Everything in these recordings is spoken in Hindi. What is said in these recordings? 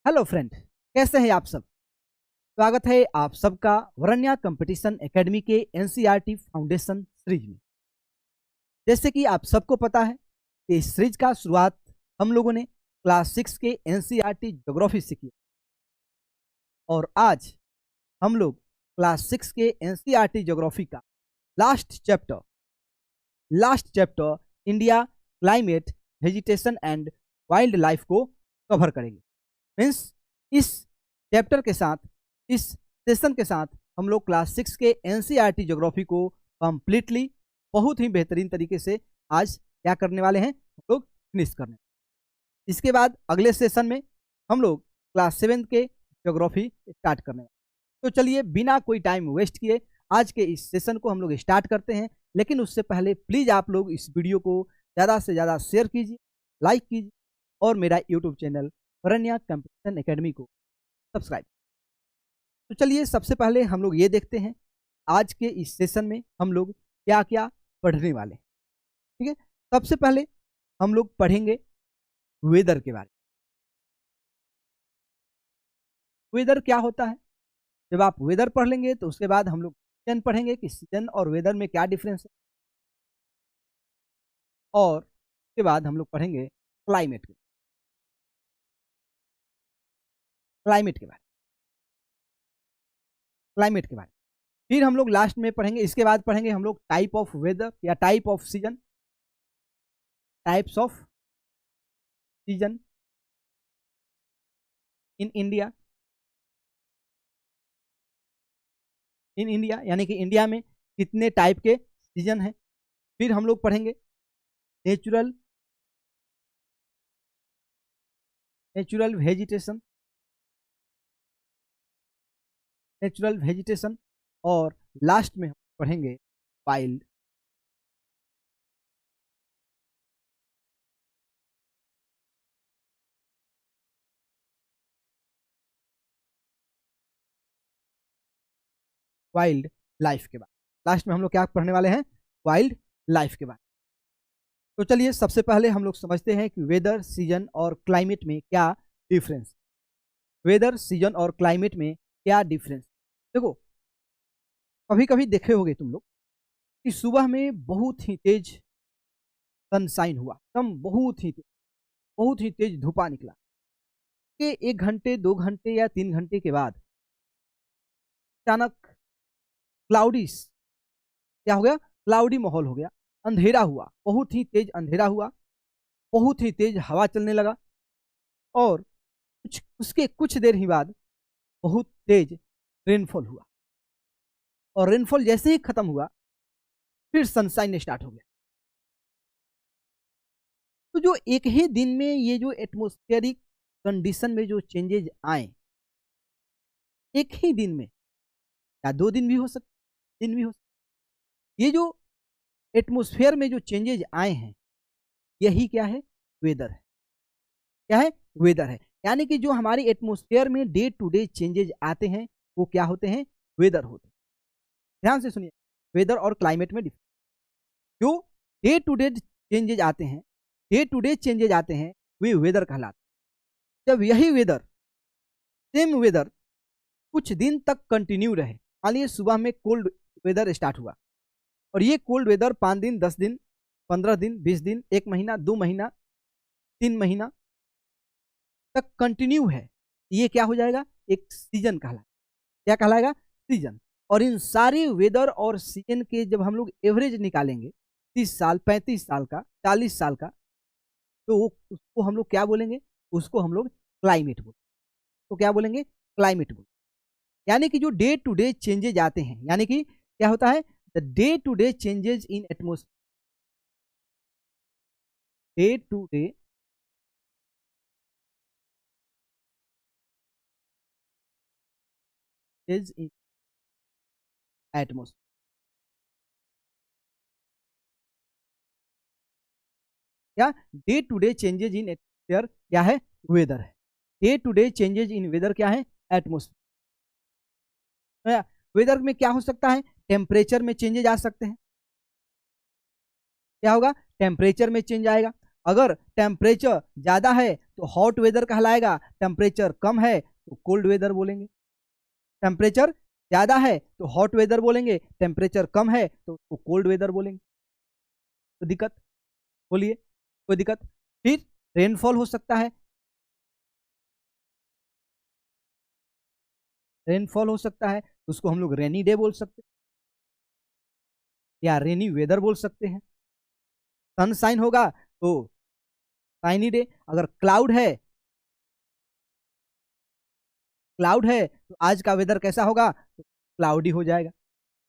हेलो फ्रेंड, कैसे हैं आप सब। स्वागत है आप सबका वरण्या कंपटीशन एकेडमी के एनसीईआरटी फाउंडेशन सीरीज में। जैसे कि आप सबको पता है कि इस सीरीज का शुरुआत हम लोगों ने क्लास 6 के एनसीईआरटी ज्योग्राफी से किया और आज हम लोग क्लास 6 के एनसीईआरटी ज्योग्राफी का last chapter India climate vegetation and wild life को कवर करेंगे। मीन्स इस चैप्टर के साथ, इस सेशन के साथ हम लोग क्लास 6 के एनसीईआरटी ज्योग्राफी को कंप्लीटली बहुत ही बेहतरीन तरीके से आज क्या करने वाले हैं, हम लोग फिनिश करने। इसके बाद अगले सेशन में हम लोग क्लास 7 के ज्योग्राफी स्टार्ट करने वाले। तो चलिए बिना कोई टाइम वेस्ट किए आज के इस सेशन को हम लोग स्टार्ट करते हैं। लेकिन उससे पहले प्लीज़ आप लोग इस वीडियो को ज़्यादा से ज़्यादा शेयर कीजिए, लाइक कीजिए और मेरा यूट्यूब चैनल वरण्या कंपटीशन एकेडमी को सब्सक्राइब। तो चलिए सबसे पहले हम लोग ये देखते हैं आज के इस सेशन में हम लोग क्या क्या पढ़ने वाले हैं। ठीक है, सबसे पहले हम लोग पढ़ेंगे वेदर के बारे में। वेदर क्या होता है, जब आप वेदर पढ़ लेंगे तो उसके बाद हम लोग सीजन पढ़ेंगे कि सीजन और वेदर में क्या डिफरेंस है, और उसके बाद हम लोग पढ़ेंगे क्लाइमेट के क्लाइमेट के बारे में। फिर हम लोग लास्ट में पढ़ेंगे, इसके बाद पढ़ेंगे हम लोग टाइप ऑफ वेदर या type of season, types off season in India यानी कि इंडिया में कितने टाइप के सीजन हैं। फिर हम लोग पढ़ेंगे नेचुरल वेजिटेशन और लास्ट में हम पढ़ेंगे वाइल्ड लाइफ के बारे। लास्ट में हम लोग क्या पढ़ने वाले हैं, वाइल्ड लाइफ के बारे। तो चलिए सबसे पहले हम लोग समझते हैं कि वेदर, सीजन और क्लाइमेट में क्या डिफरेंस। वेदर, सीजन और क्लाइमेट में क्या डिफरेंस। देखो, कभी कभी देखे होगे तुम लोग कि सुबह में बहुत ही तेज सनशाइन हुआ, एकदम बहुत ही तेज धूपा निकला कि 1 घंटे 2 घंटे या 3 घंटे के बाद अचानक क्लाउडी क्या हो गया, क्लाउडी माहौल हो गया, अंधेरा हुआ, बहुत ही तेज अंधेरा हुआ, बहुत ही तेज हवा चलने लगा और उसके कुछ देर ही बाद बहुत तेज रेनफॉल हुआ। और रेनफॉल जैसे ही खत्म हुआ फिर सनशाइन स्टार्ट हो गया। तो जो एक ही दिन में ये जो एटमॉस्फेरिक कंडीशन में जो चेंजेज आए, एक ही दिन में, या 2 दिन भी हो सकते, दिन भी हो सकते, ये जो एटमॉस्फेयर में जो चेंजेज आए हैं यही क्या है, वेदर है। क्या है, वेदर है। यानी कि जो हमारी एटमॉस्फेयर में डे टू डे चेंजेज आते हैं वो क्या होते हैं, वेदर होते हैं। ध्यान से सुनिए, वेदर और क्लाइमेट में जो डे टू डे चेंजेज आते हैं, वे वेदर कहलाते हैं। जब यही वेदर, सेम वेदर कुछ दिन तक कंटिन्यू रहे, मान लीजिए सुबह में कोल्ड वेदर स्टार्ट हुआ और ये कोल्ड वेदर 5 दिन 10 दिन 15 दिन 20 दिन 1 महीना 2 महीना 3 महीना तक कंटिन्यू है, ये क्या हो जाएगा, एक सीजन कहलाएगा। क्या कहलाएगा, सीजन। और इन सारे वेदर और सीजन के जब हम लोग एवरेज निकालेंगे 30 साल 35 साल का 40 साल का, तो उसको हम लोग क्या बोलेंगे, उसको हम लोग क्लाइमेट बोलेंगे। तो क्या बोलेंगे, क्लाइमेट बोलेंगे। यानी कि जो डे टू डे चेंजेज आते हैं, यानी कि क्या होता है, the day to day changes in atmosphere, day to day change in atmosphere, क्या, day to day changes in atmosphere क्या है, वेदर है। Day to day changes in weather क्या है, एटमोस्फेयर। वेदर में क्या हो सकता है, टेम्परेचर में चेंजेज आ सकते हैं। क्या होगा, टेम्परेचर में चेंज आएगा। अगर टेम्परेचर ज़्यादा है तो हॉट वेदर कहलाएगा, टेम्परेचर कम है तो कोल्ड वेदर बोलेंगे। टेम्परेचर ज़्यादा है तो हॉट वेदर बोलेंगे, टेम्परेचर कम है तो कोल्ड वेदर बोलेंगे। तो दिक्कत, बोलिए कोई दिक्कत। फिर रेनफॉल हो सकता है, रेनफॉल हो सकता है तो उसको हम लोग रेनी डे बोल सकते हैं या रेनी वेदर बोल सकते हैं। सनशाइन होगा तो साइनी डे। अगर क्लाउड है तो आज का वेदर कैसा होगा, तो क्लाउडी हो जाएगा।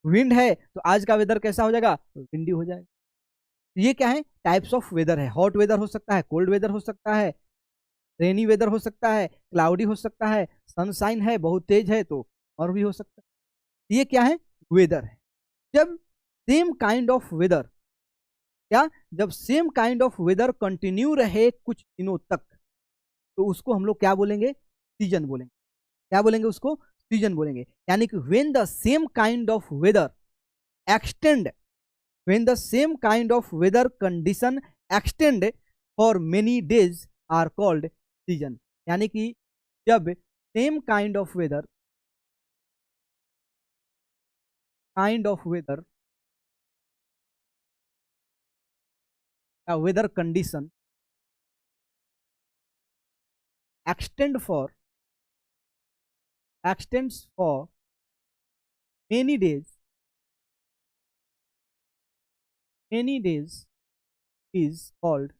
विंड है तो आज का वेदर कैसा हो जाएगा, विंडी हो जाएगा। ये क्या है, टाइप्स ऑफ वेदर है। हॉट वेदर हो सकता है, कोल्ड वेदर हो सकता है, रेनी वेदर हो सकता है, क्लाउडी हो सकता है, सनशाइन है बहुत तेज है तो और भी हो सकता है। ये क्या है, वेदर है। जब सेम काइंड ऑफ वेदर, क्या, जब same kind of weather continue रहे कुछ दिनों तक तो उसको हम लोग क्या बोलेंगे, सीजन बोलेंगे। क्या बोलेंगे उसको, सीजन बोलेंगे। यानी कि when the same kind of weather extend, when the same kind of weather condition extend for many days are called season. यानी कि जब same kind of weather, weather condition extend for extends for many days is called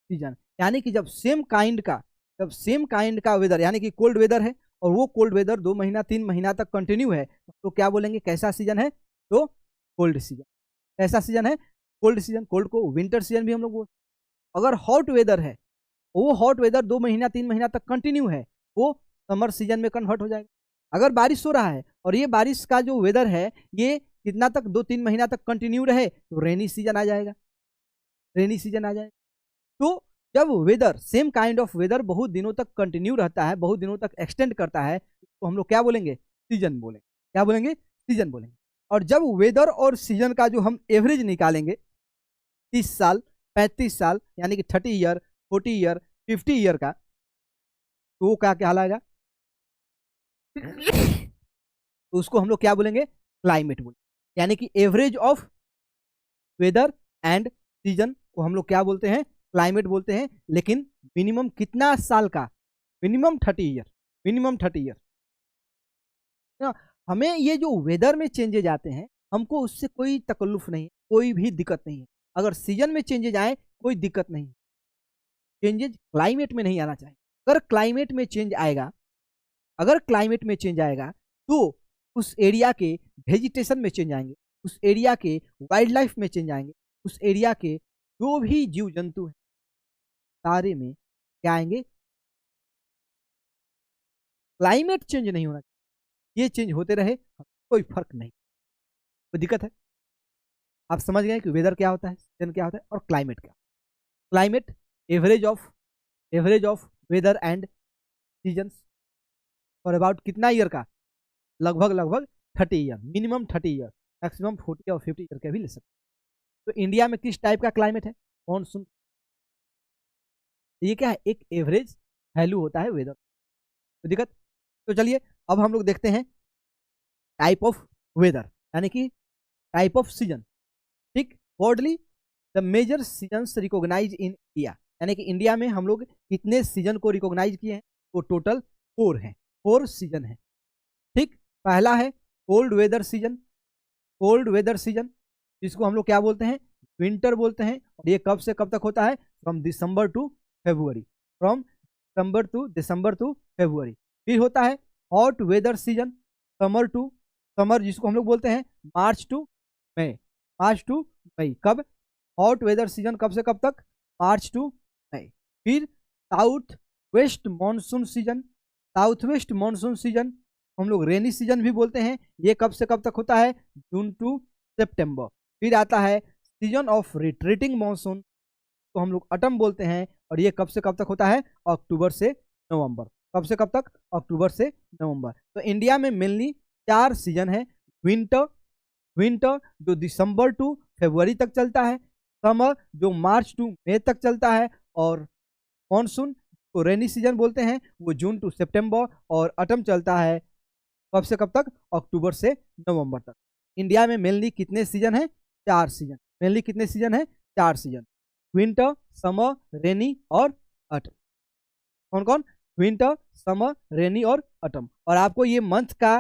season. यानी कि जब सेम काइंड का वेदर, यानी कि कोल्ड वेदर है और वो कोल्ड वेदर 2 महीना 3 महीना तक कंटिन्यू है तो क्या बोलेंगे, कैसा सीजन है, तो कोल्ड सीजन। कैसा सीजन है, कोल्ड सीजन। कोल्ड को विंटर सीजन भी हम लोग बोलते हैं। अगर हॉट वेदर है, वो हॉट वेदर 2 महीना 3 महीना तक कंटिन्यू है, वो समर सीजन में कन्वर्ट हो जाएगा। अगर बारिश हो रहा है और ये बारिश का जो वेदर है ये कितना तक 2-3 महीना तक कंटिन्यू रहे तो रेनी सीजन आ जाएगा, रेनी सीजन आ जाएगा। तो जब weather, same kind of weather बहुत दिनों तक कंटिन्यू रहता है, बहुत दिनों तक एक्सटेंड करता है तो हम लोग क्या बोलेंगे, सीजन बोलेंगे। क्या बोलेंगे, सीजन बोलेंगे। और जब वेदर और सीजन का जो हम एवरेज निकालेंगे 30 साल 35 साल यानी कि 30 ईयर 40 ईयर 50 ईयर का, तो वो क्या कहलाएगा, तो उसको हम लोग क्या बोलेंगे, क्लाइमेट बोलेंगे। यानी कि average of weather and season को हम लोग क्या बोलते हैं, क्लाइमेट बोलते हैं। लेकिन मिनिमम कितना साल का, मिनिमम 30 ईयर, मिनिमम 30 ईयर। हमें ये जो वेदर में चेंजेज आते हैं हमको उससे कोई तकल्लुफ नहीं, कोई भी दिक्कत नहीं है। अगर सीजन में चेंजेज आए कोई दिक्कत नहीं, चेंजेज क्लाइमेट में नहीं आना चाहिए। अगर क्लाइमेट में चेंज आएगा, अगर क्लाइमेट में चेंज आएगा तो उस एरिया के वेजिटेशन में चेंज आएंगे, उस एरिया के वाइल्ड लाइफ में चेंज आएंगे, उस एरिया के जो भी जीव जंतु हैं सारे में क्या आएंगे, क्लाइमेट चेंज नहीं होना चाहिए। ये चेंज होते रहे कोई फर्क नहीं, कोई दिक्कत है। आप समझ गए कि वेदर क्या होता है, सीजन क्या होता है और क्लाइमेट क्या। Climate average of weather and seasons for about कितना ईयर का, लगभग 30 ईयर, मिनिमम 30 ईयर, मैक्सिमम 40 और 50 ईयर का भी ले सकते। तो इंडिया में किस टाइप का क्लाइमेट है, मानसून। ये क्या है, एक एवरेज वैल्यू होता है वेदर, तो दिक्कत। तो चलिए अब हम लोग देखते हैं टाइप ऑफ वेदर यानी कि टाइप ऑफ सीजन। ठीक, वर्डली the major seasons recognise in India, यानी कि इंडिया में हम लोग कितने सीजन को रिकॉग्नाइज किए हैं, तो टोटल 4 हैं, 4 सीजन है। ठीक, पहला है cold weather season, cold weather season जिसको हम लोग क्या बोलते हैं, विंटर बोलते हैं। और ये कब से कब तक होता है, from December to February, from December to February. फिर होता है हॉट वेदर सीजन, समर जिसको हम लोग बोलते हैं मार्च टू मई। कब, हॉट वेदर सीजन कब से कब तक, मार्च टू मई। फिर साउथ वेस्ट मानसून सीजन हम लोग रेनी सीजन भी बोलते हैं। ये कब से कब तक होता है, जून टू सितंबर। फिर आता है सीजन ऑफ रिट्रीटिंग मानसून तो हम लोग ऑटम बोलते हैं, और ये कब से कब तक होता है, अक्टूबर से नवंबर। कब से कब तक, अक्टूबर से नवंबर। तो इंडिया में मेनली 4 सीजन है, विंटर, विंटर जो दिसंबर टू फरवरी तक चलता है, समर जो मार्च टू मई तक चलता है, और मॉनसून को रेनी सीजन बोलते हैं वो जून टू सितंबर, और ऑटम चलता है कब से कब तक, अक्टूबर से नवंबर तक। इंडिया में मेनली कितने सीजन हैं, 4 सीजन। मेनली कितने सीजन हैं, 4 सीजन, विंटर, समर, रेनी और ऑटम। कौन कौन, विंटर, समर, रेनी और ऑटम। और आपको ये मंथ का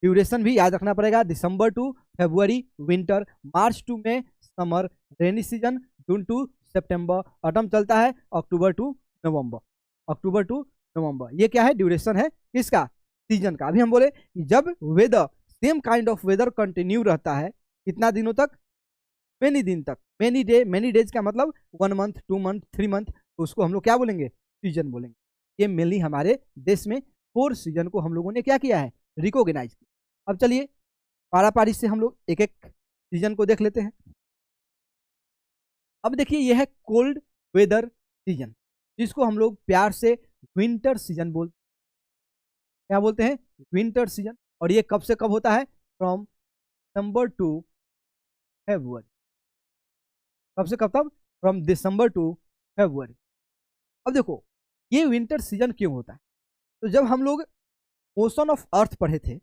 ड्यूरेशन भी याद रखना पड़ेगा, December to February winter, March to May summer, rainy season June to September, autumn चलता है अक्टूबर टू नवंबर, अक्टूबर टू नवंबर। ये क्या है, ड्यूरेशन है किसका, सीजन का। अभी हम बोले कि जब weather same kind of weather continue रहता है कितना दिनों तक, मेनी दिन तक, मेनी डे, मेनी डेज का मतलब 1 मंथ, 2 मंथ, 3 मंथ, तो उसको हम लोग क्या बोलेंगे, सीजन बोलेंगे। ये मेनली हमारे देश में 4 सीजन को हम लोगों ने क्या किया है, रिकॉग्नाइज किया। अब चलिए पारा पारी से हम लोग एक एक सीजन को देख लेते हैं। अब देखिए ये है कोल्ड वेदर सीजन, जिसको हम लोग प्यार से विंटर सीजन बोलते हैं। क्या बोलते हैं, विंटर सीजन। और ये कब से कब होता है, फ्रॉम दिसंबर टू फरवरी। कब से कब तक, फ्रॉम दिसंबर टू फरवरी। अब देखो ये विंटर सीजन क्यों होता है, तो जब हम लोग मोशन ऑफ अर्थ पढ़े थे,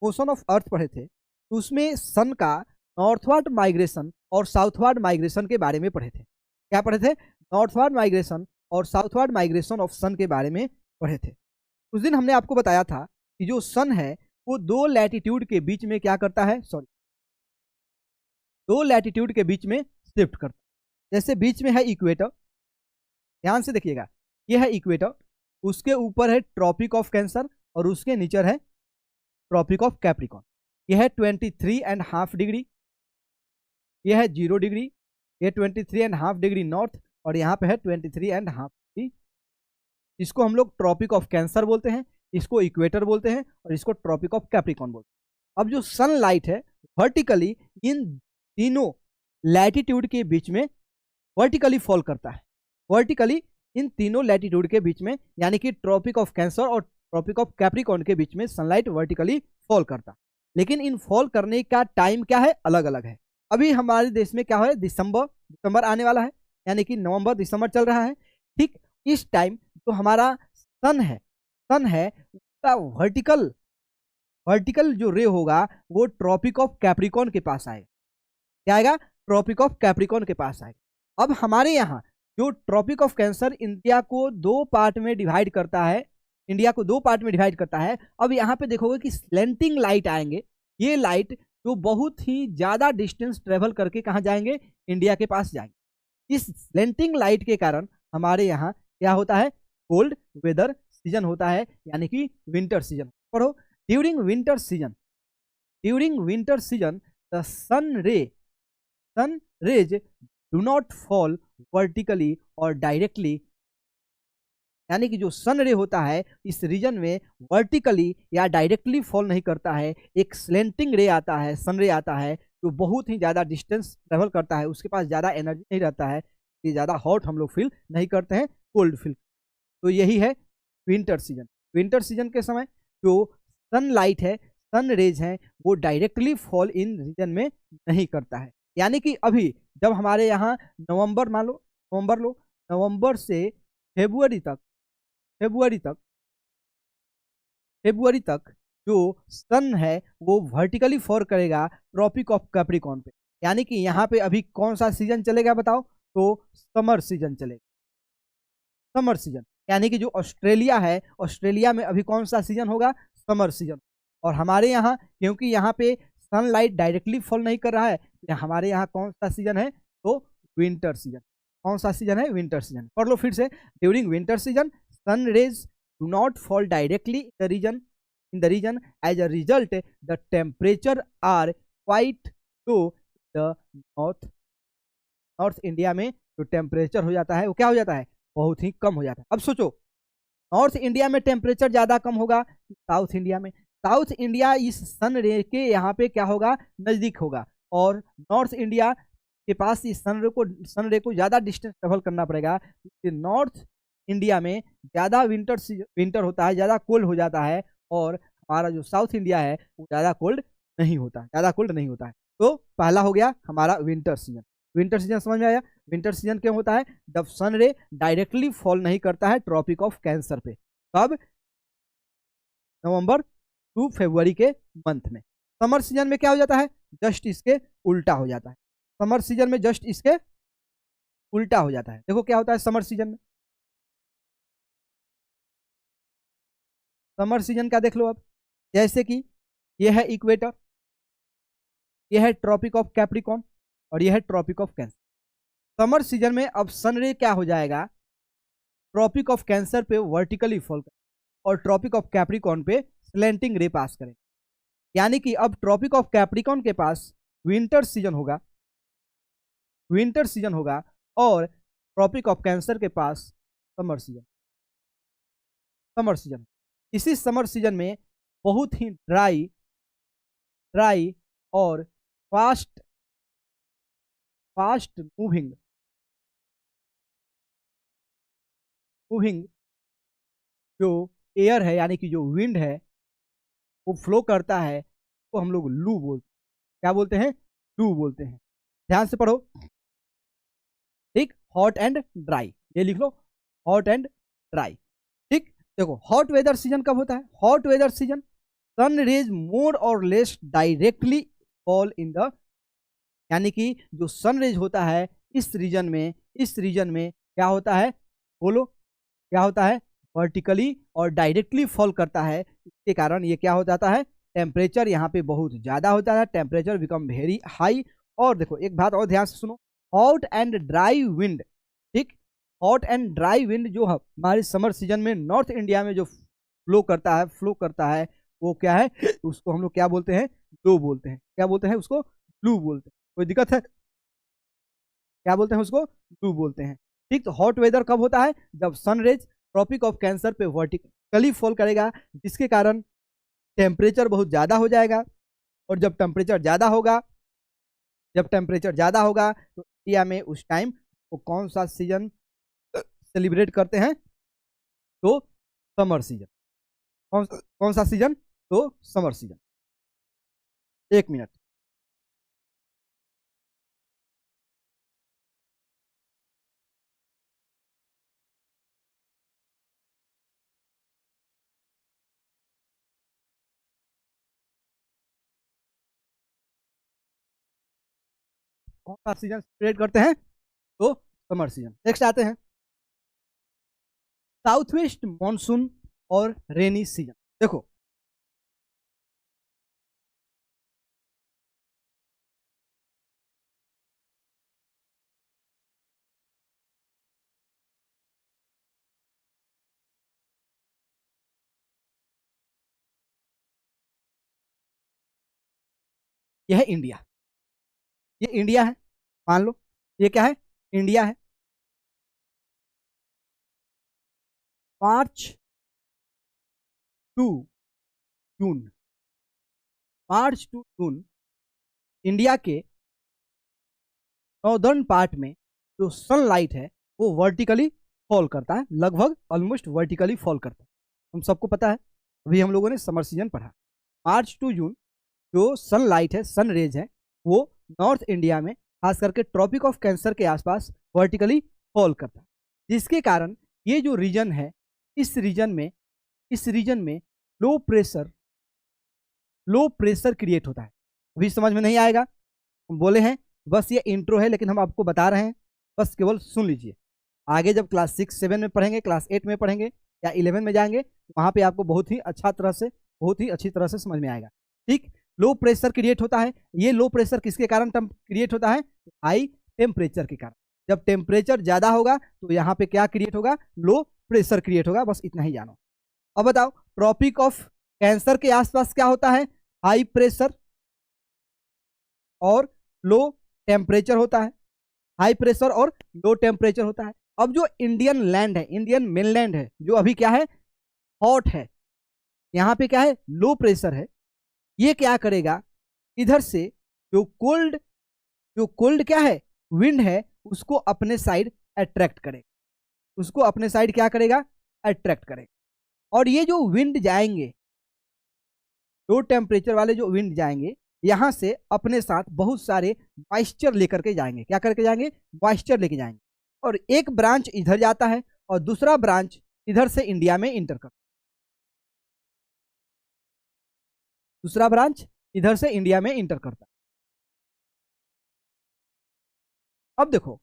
मोशन ऑफ अर्थ पढ़े थे, तो उसमें सन का नॉर्थवर्ड माइग्रेशन और साउथवर्ड माइग्रेशन के बारे में पढ़े थे। क्या पढ़े थे, नॉर्थवर्ड माइग्रेशन और साउथवर्ड माइग्रेशन ऑफ सन के बारे में पढ़े थे। उस दिन हमने आपको बताया था कि जो सन है वो 2 लैटिट्यूड के बीच में क्या करता है, सॉरी 2 लैटिट्यूड के बीच में शिफ्ट करता है। जैसे बीच में है इक्वेटर, ध्यान से देखिएगा, ये है इक्वेटर, उसके ऊपर है ट्रॉपिक ऑफ कैंसर और उसके नीचे है ट्रॉपिक ऑफ कैप्रिकॉन। यह है 23.5 डिग्री, यह है 0 डिग्री, ये 23.5 डिग्री नॉर्थ, और यहाँ पे है 23.5 डिग्री। इसको हम लोग ट्रॉपिक ऑफ कैंसर बोलते हैं, इसको इक्वेटर बोलते हैं, और इसको ट्रॉपिक ऑफ कैप्रिकॉन बोलते हैं। अब जो सनलाइट है वर्टिकली इन तीनों लैटिट्यूड के बीच में वर्टिकली फॉल करता है, वर्टिकली इन तीनों लैटिट्यूड के बीच में, यानी कि ट्रॉपिक ऑफ कैंसर और ट्रॉपिक ऑफ कैप्रिकॉन के बीच में सनलाइट वर्टिकली फॉल करता है। लेकिन इन फॉल करने का टाइम क्या है, अलग अलग है। अभी हमारे देश में क्या है, दिसंबर आने वाला है, यानी कि नवंबर दिसंबर चल रहा है। ठीक इस टाइम तो हमारा सन है उसका वर्टिकल जो रे होगा वो ट्रॉपिक ऑफ कैप्रिकॉन के पास आएगा। क्या आएगा, ट्रॉपिक ऑफ कैप्रिकॉन के पास आएगा। अब हमारे यहाँ जो ट्रॉपिक ऑफ कैंसर इंडिया को 2 पार्ट में डिवाइड करता है, इंडिया को 2 पार्ट में डिवाइड करता है। अब यहाँ पे देखोगे कि स्लेंटिंग लाइट आएंगे, ये लाइट जो बहुत ही ज्यादा डिस्टेंस ट्रेवल करके कहाँ जाएंगे, इंडिया के पास जाएंगे। इस स्लेंटिंग लाइट के कारण हमारे यहाँ क्या होता है, कोल्ड वेदर सीजन होता है, यानी कि विंटर सीजन। पढ़ो, during winter season the sun rays do not fall vertically और डायरेक्टली, यानी कि जो सन रे होता है इस रीजन में वर्टिकली या डायरेक्टली फॉल नहीं करता है। एक स्लेंटिंग रे आता है, सन रे आता है जो बहुत ही ज़्यादा डिस्टेंस ट्रेवल करता है, उसके पास ज़्यादा एनर्जी नहीं रहता है, ये ज़्यादा हॉट हम लोग फील नहीं करते हैं, कोल्ड फील। तो यही है विंटर सीजन। विंटर सीजन के समय जो सनलाइट है, सन रेज है, वो डायरेक्टली फॉल इन रीजन में नहीं करता है। यानी कि अभी जब हमारे यहाँ नवंबर मान लो, नवंबर से फेब्रुअरी तक जो सन है वो वर्टिकली फॉल करेगा ट्रॉपिक ऑफ कैप्रिकॉन पे। यानी कि यहाँ पे अभी कौन सा सीजन चलेगा बताओ, तो समर सीजन चलेगा, समर सीजन। यानी कि जो ऑस्ट्रेलिया है, ऑस्ट्रेलिया में अभी कौन सा सीजन होगा, समर सीजन। और हमारे यहाँ क्योंकि यहाँ पे सनलाइट डायरेक्टली फॉल नहीं कर रहा है, हमारे यहाँ कौन सा सीजन है, तो विंटर सीजन। कौन सा सीजन है, विंटर सीजन। पढ़ लो फिर से, during winter season sun rays do not fall directly in the region as a result the temperature are quite low the north India में जो टेम्परेचर हो जाता है वो क्या हो जाता है, बहुत ही कम हो जाता है। अब सोचो नॉर्थ इंडिया में टेम्परेचर ज्यादा कम होगा, साउथ इंडिया में, साउथ इंडिया इस सन रे के यहाँ पे क्या होगा, नजदीक होगा, और नॉर्थ इंडिया के पास इस सन रे को ज्यादा डिस्टेंस ट्रेवल करना पड़ेगा। नॉर्थ इंडिया में ज्यादा विंटर होता है, ज्यादा कोल्ड हो जाता है, और हमारा जो साउथ इंडिया है वो ज्यादा कोल्ड नहीं होता है, ज़्यादा कोल्ड नहीं होता है। तो पहला हो गया हमारा विंटर सीजन। विंटर सीजन समझ में आया? विंटर सीजन क्यों होता है? जब सन रे डायरेक्टली फॉल नहीं करता है ट्रॉपिक ऑफ कैंसर पे, कब? नवंबर टू फरवरी के मंथ में। समर सीजन में क्या हो जाता है? जस्ट इसके उल्टा हो जाता है। समर सीजन में जस्ट इसके उल्टा हो जाता है। देखो क्या होता है समर सीजन में। समर सीजन का देख लो अब, जैसे कि यह है इक्वेटर, यह है ट्रॉपिक ऑफ कैप्रिकॉर्न और यह है tropic of Cancer. Summer season में अब सन रे क्या हो जाएगा? ट्रॉपिक ऑफ कैंसर पे वर्टिकली फॉल कर और ट्रॉपिक ऑफ कैप्रिकॉर्न पे स्लैंटिंग रे पास करें। यानी कि अब ट्रॉपिक ऑफ कैप्रिकॉर्न के पास विंटर सीजन होगा, विंटर सीजन होगा, और ट्रॉपिक ऑफ कैंसर के पास समर सीजन, समर सीजन। इसी समर सीजन में बहुत ही ड्राई ड्राई और फास्ट फास्ट मूविंग मूविंग जो एयर है, यानी कि जो विंड है वो फ्लो करता है, तो हम लोग लू बोलते हैं। क्या बोलते हैं? लू बोलते हैं। ध्यान से पढ़ो, ठीक? हॉट एंड ड्राई, ये लिख लो, हॉट एंड ड्राई। ठीक, देखो हॉट वेदर सीजन कब होता है? Hot weather season sun rays more और less directly fall in the, यानी कि जो सन रेज होता है इस रीजन में, इस रीजन में क्या होता है? बोलो क्या होता है? वर्टिकली और डायरेक्टली फॉल करता है। इसके कारण ये क्या हो जाता है? टेम्परेचर यहाँ पे बहुत ज़्यादा होता है, टेम्परेचर बिकम वेरी हाई। और देखो एक बात और ध्यान से सुनो, हॉट एंड ड्राई विंड, ठीक? हॉट एंड ड्राई विंड जो हमारे समर सीजन में नॉर्थ इंडिया में जो फ्लो करता है वो क्या है? उसको हम लोग क्या बोलते हैं? ब्लू बोलते हैं। क्या बोलते हैं उसको? ब्लू बोलते हैं। कोई दिक्कत है? क्या बोलते हैं उसको? ब्लू बोलते हैं। ठीक, तो हॉट वेदर कब होता है? जब sun rays tropic of Cancer पे वर्टिकली फॉल करेगा, जिसके कारण टेम्परेचर बहुत ज़्यादा हो जाएगा। और जब टेम्परेचर ज़्यादा होगा, जब टेम्परेचर ज़्यादा होगा तो इंडिया में उस टाइम वो कौन सा सीजन सेलिब्रेट करते हैं? तो समर सीजन। कौन सा सीजन? तो समर सीजन। एक मिनट, कौन सा सीजन सेलिब्रेट करते हैं? तो समर सीजन। नेक्स्ट आते हैं साउथ वेस्ट मॉनसून और रेनी सीजन। देखो यह है इंडिया, ये इंडिया है, मान लो ये क्या है? इंडिया है। March to June, March to June India के नॉर्दर्न पार्ट में जो सनलाइट है वो वर्टिकली फॉल करता है, लगभग ऑलमोस्ट वर्टिकली फॉल करता है। हम सबको पता है, अभी हम लोगों ने समर सीजन पढ़ा। मार्च टू जून जो सनलाइट है, सन रेज है, वो नॉर्थ इंडिया में खास करके ट्रॉपिक ऑफ कैंसर के आसपास वर्टिकली फॉल करता है, जिसके कारण ये जो रीजन है, इस रीजन में, इस रीजन में low pressure, low pressure create होता है। अभी समझ में नहीं आएगा, हम बोले हैं बस ये इंट्रो है, लेकिन हम आपको बता रहे हैं, बस केवल सुन लीजिए। आगे जब क्लास 6-7 में पढ़ेंगे, क्लास 8 में पढ़ेंगे या 11 में जाएंगे, वहाँ पे आपको बहुत ही अच्छा तरह से, बहुत ही अच्छी तरह से समझ में आएगा। ठीक, लो प्रेशर क्रिएट होता है। ये लो प्रेशर किसके कारण क्रिएट होता है? हाई टेम्परेचर के कारण। जब टेम्परेचर ज़्यादा होगा तो यहाँ पे क्या क्रिएट होगा? लो प्रेशर क्रिएट होगा। बस इतना ही जानो। अब बताओ ट्रॉपिक ऑफ कैंसर के आसपास क्या होता है? हाई प्रेशर और लो टेम्परेचर होता है, हाई प्रेशर और लो टेम्परेचर होता है। अब जो इंडियन लैंड है, इंडियन मेनलैंड है, जो अभी क्या है? हॉट है, यहाँ पे क्या है? लो प्रेशर है। ये क्या करेगा? इधर से जो कोल्ड, जो कोल्ड क्या है? विंड है, उसको अपने साइड अट्रैक्ट करेगा, उसको अपने साइड क्या करेगा? अट्रैक्ट करेगा। और ये जो विंड जाएंगे, लो टेम्परेचर वाले जो विंड जाएंगे, यहाँ से अपने साथ बहुत सारे मॉइस्चर लेकर के जाएंगे। क्या करके जाएंगे? मॉइस्चर लेके जाएंगे। और एक ब्रांच इधर जाता है और दूसरा ब्रांच इधर से इंडिया में इंटर करता है। दूसरा ब्रांच इधर से इंडिया में इंटर करता है। अब देखो,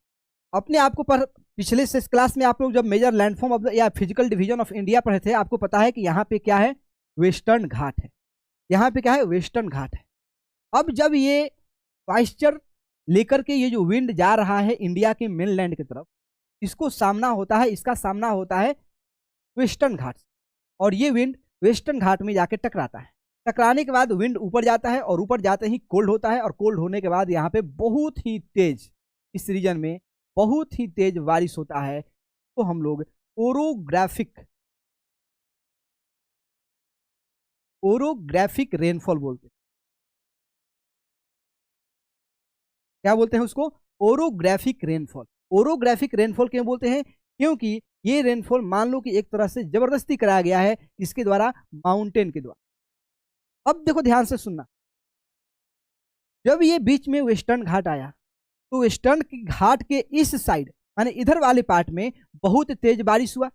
अपने आप को पर पिछले से क्लास में आप लोग जब मेजर लैंडफॉर्म ऑफ द या फिजिकल डिवीजन ऑफ इंडिया पढ़े थे, आपको पता है कि यहाँ पे क्या है? वेस्टर्न घाट है। यहाँ पे क्या है? वेस्टर्न घाट है। अब जब ये मॉइस्चर लेकर के ये जो विंड जा रहा है इंडिया के मेनलैंड की तरफ, इसको सामना होता है, इसका सामना होता है वेस्टर्न घाट से, और ये विंड वेस्टर्न घाट में जाके टकराता है। टकराने के बाद विंड ऊपर जाता है और ऊपर जाते ही कोल्ड होता है, और कोल्ड होने के बाद यहाँ पे बहुत ही तेज, इस रीजन में बहुत ही तेज बारिश होता है। तो हम लोग ओरोग्राफिक रेनफॉल बोलते हैं। क्या बोलते हैं उसको? Orographic rainfall. ओरोग्राफिक रेनफॉल क्यों बोलते हैं? क्योंकि ये रेनफॉल मान लो कि एक तरह से जबरदस्ती कराया गया है, किसके द्वारा? माउंटेन के द्वारा। अब देखो ध्यान से सुनना, जब ये बीच में वेस्टर्न घाट आया तो वेस्टर्न घाट के इस साइड माने इधर वाले पार्ट में बहुत तेज बारिश हुआ,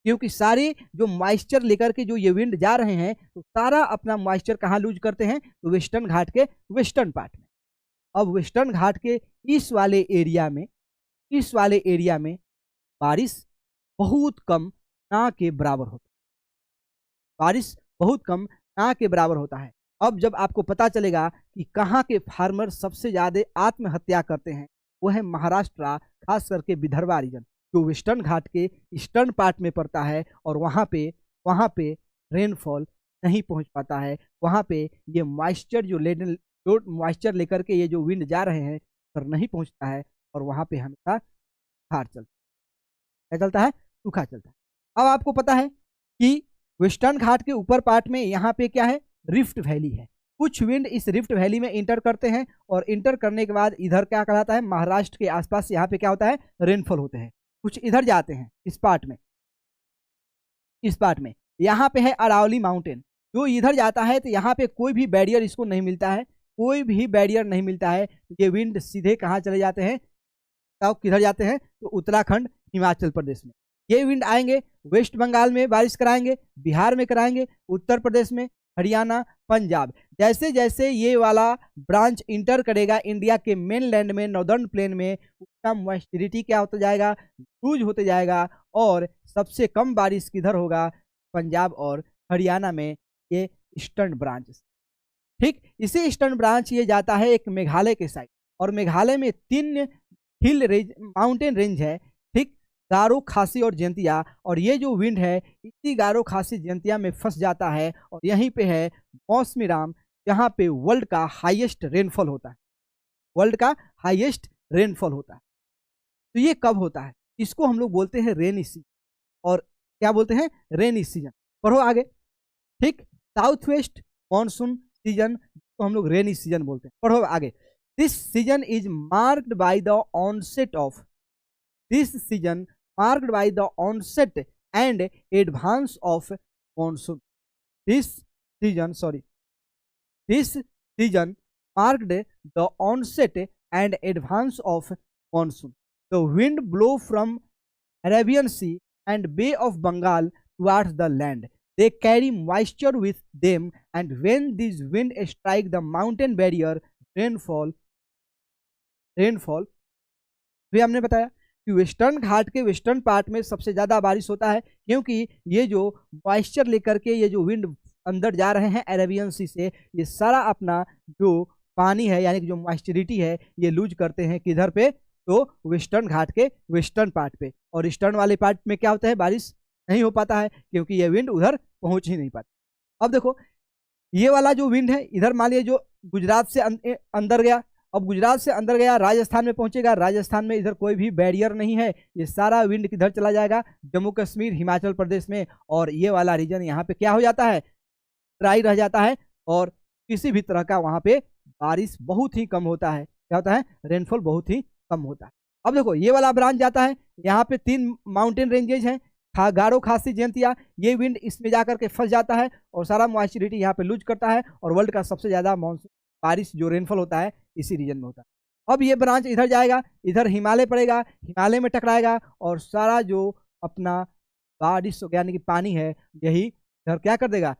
क्योंकि सारे जो मॉइस्चर लेकर के जो ये विंड जा रहे हैं तो सारा अपना मॉइस्चर कहाँ लूज करते हैं? तो वेस्टर्न घाट के वेस्टर्न पार्ट में। अब वेस्टर्न घाट के इस वाले एरिया में बारिश बहुत कम ना के बराबर होता है। बारिश बहुत कम ना के बराबर होता है। अब जब आपको पता चलेगा कि कहाँ के फार्मर सबसे ज़्यादा आत्महत्या करते हैं, वो है महाराष्ट्र, खास करके विदर्भा रीजन, जो वेस्टर्न घाट के ईस्टर्न पार्ट में पड़ता है, और वहाँ पे रेनफॉल नहीं पहुँच पाता है। वहाँ पे ये मॉइस्चर जो मॉइस्चर लेकर के ये जो विंड जा रहे हैं पर नहीं पहुँचता है, और वहाँ पे हमेशा सुखाड़ चलता है। क्या चलता है? सूखा चलता है। अब आपको पता है कि वेस्टर्न घाट के ऊपर पार्ट में यहाँ पे क्या है? रिफ्ट वैली है। कुछ विंड इस रिफ्ट वैली में इंटर करते हैं, और इंटर करने के बाद इधर क्या कहलाता है? महाराष्ट्र के आसपास यहाँ पे क्या होता है? रेनफॉल होते हैं। कुछ इधर जाते हैं इस पार्ट में यहाँ पे है अरावली माउंटेन, जो इधर जाता है तो यहाँ पे कोई भी बैरियर इसको नहीं मिलता है, कोई भी बैरियर नहीं मिलता है। ये विंड सीधे कहाँ चले जाते हैं? तो किधर जाते हैं? तो उत्तराखंड, हिमाचल प्रदेश में। ये विंड आएंगे, वेस्ट बंगाल में बारिश कराएंगे, बिहार में कराएंगे, उत्तर प्रदेश में, हरियाणा, पंजाब। जैसे जैसे ये वाला ब्रांच इंटर करेगा इंडिया के मेनलैंड में, नॉर्दर्न प्लेन में, उसका मॉइस्चरिटी क्या होता जाएगा? लूज होते जाएगा। और सबसे कम बारिश किधर होगा? पंजाब और हरियाणा में, ये ईस्टर्न ब्रांच। ठीक, इसी ईस्टर्न ब्रांच ये जाता है एक मेघालय के साइड, और मेघालय में 3 हिल रेंज, माउंटेन रेंज है। ठीक, गारो, खासी और जयंतिया, और ये जो विंड है इसी गारो, खासी, जयंतिया में फंस जाता है, और यहीं पे है मौसमीराम, जहाँ पे वर्ल्ड का हाईएस्ट रेनफॉल होता है। वर्ल्ड का हाईएस्ट रेनफॉल होता है। तो ये कब होता है? इसको हम लोग बोलते हैं रेनी सीजन। और क्या बोलते हैं? Rainy season. पढ़ो आगे। ठीक, साउथ वेस्ट मॉनसून सीजन को हम लोग रेनी सीजन बोलते हैं। पढ़ो आगे। This season is marked by the onset of and advance of monsoon. This season marked the onset and advance of monsoon. The wind blow from Arabian Sea and Bay of Bengal towards the land. They carry moisture with them, and when these winds strike the mountain barrier, rainfall भी हमने बताया कि वेस्टर्न घाट के वेस्टर्न पार्ट में सबसे ज़्यादा बारिश होता है, क्योंकि ये जो मॉइस्चर लेकर के ये जो विंड अंदर जा रहे हैं अरेबियन सी से, ये सारा अपना जो पानी है यानी कि जो मॉइस्चरिटी है ये लूज करते हैं किधर पे? तो वेस्टर्न घाट के वेस्टर्न पार्ट पे। और ईस्टर्न वाले पार्ट में क्या होता है? बारिश नहीं हो पाता है, क्योंकि ये विंड उधर पहुँच ही नहीं पाता। अब देखो, ये वाला जो विंड है इधर मान लीजिए जो गुजरात से अंदर गया, अब गुजरात से अंदर गया, राजस्थान में पहुंचेगा। राजस्थान में इधर कोई भी बैरियर नहीं है, ये सारा विंड किधर चला जाएगा? जम्मू कश्मीर, हिमाचल प्रदेश में। और ये वाला रीजन यहाँ पे क्या हो जाता है? ड्राई रह जाता है, और किसी भी तरह का वहाँ पे बारिश बहुत ही कम होता है। क्या होता है? रेनफॉल बहुत ही कम होता है। अब देखो, ये वाला ब्रांच जाता है, यहाँ पे 3 माउंटेन रेंजेज हैं, गारो, खासी, जयंतिया। ये विंड इसमें जाकर के फंस जाता है और सारा मॉइस्चरिटी यहाँ पे लूज करता है, और वर्ल्ड का सबसे ज़्यादा मानसून बारिश जो रेनफॉल होता है इसी रीजन में होता है। अब ये ब्रांच इधर जाएगा, इधर हिमालय पड़ेगा, हिमालय में टकराएगा और सारा जो अपना बारिश यानी कि पानी है यही इधर क्या कर देगा।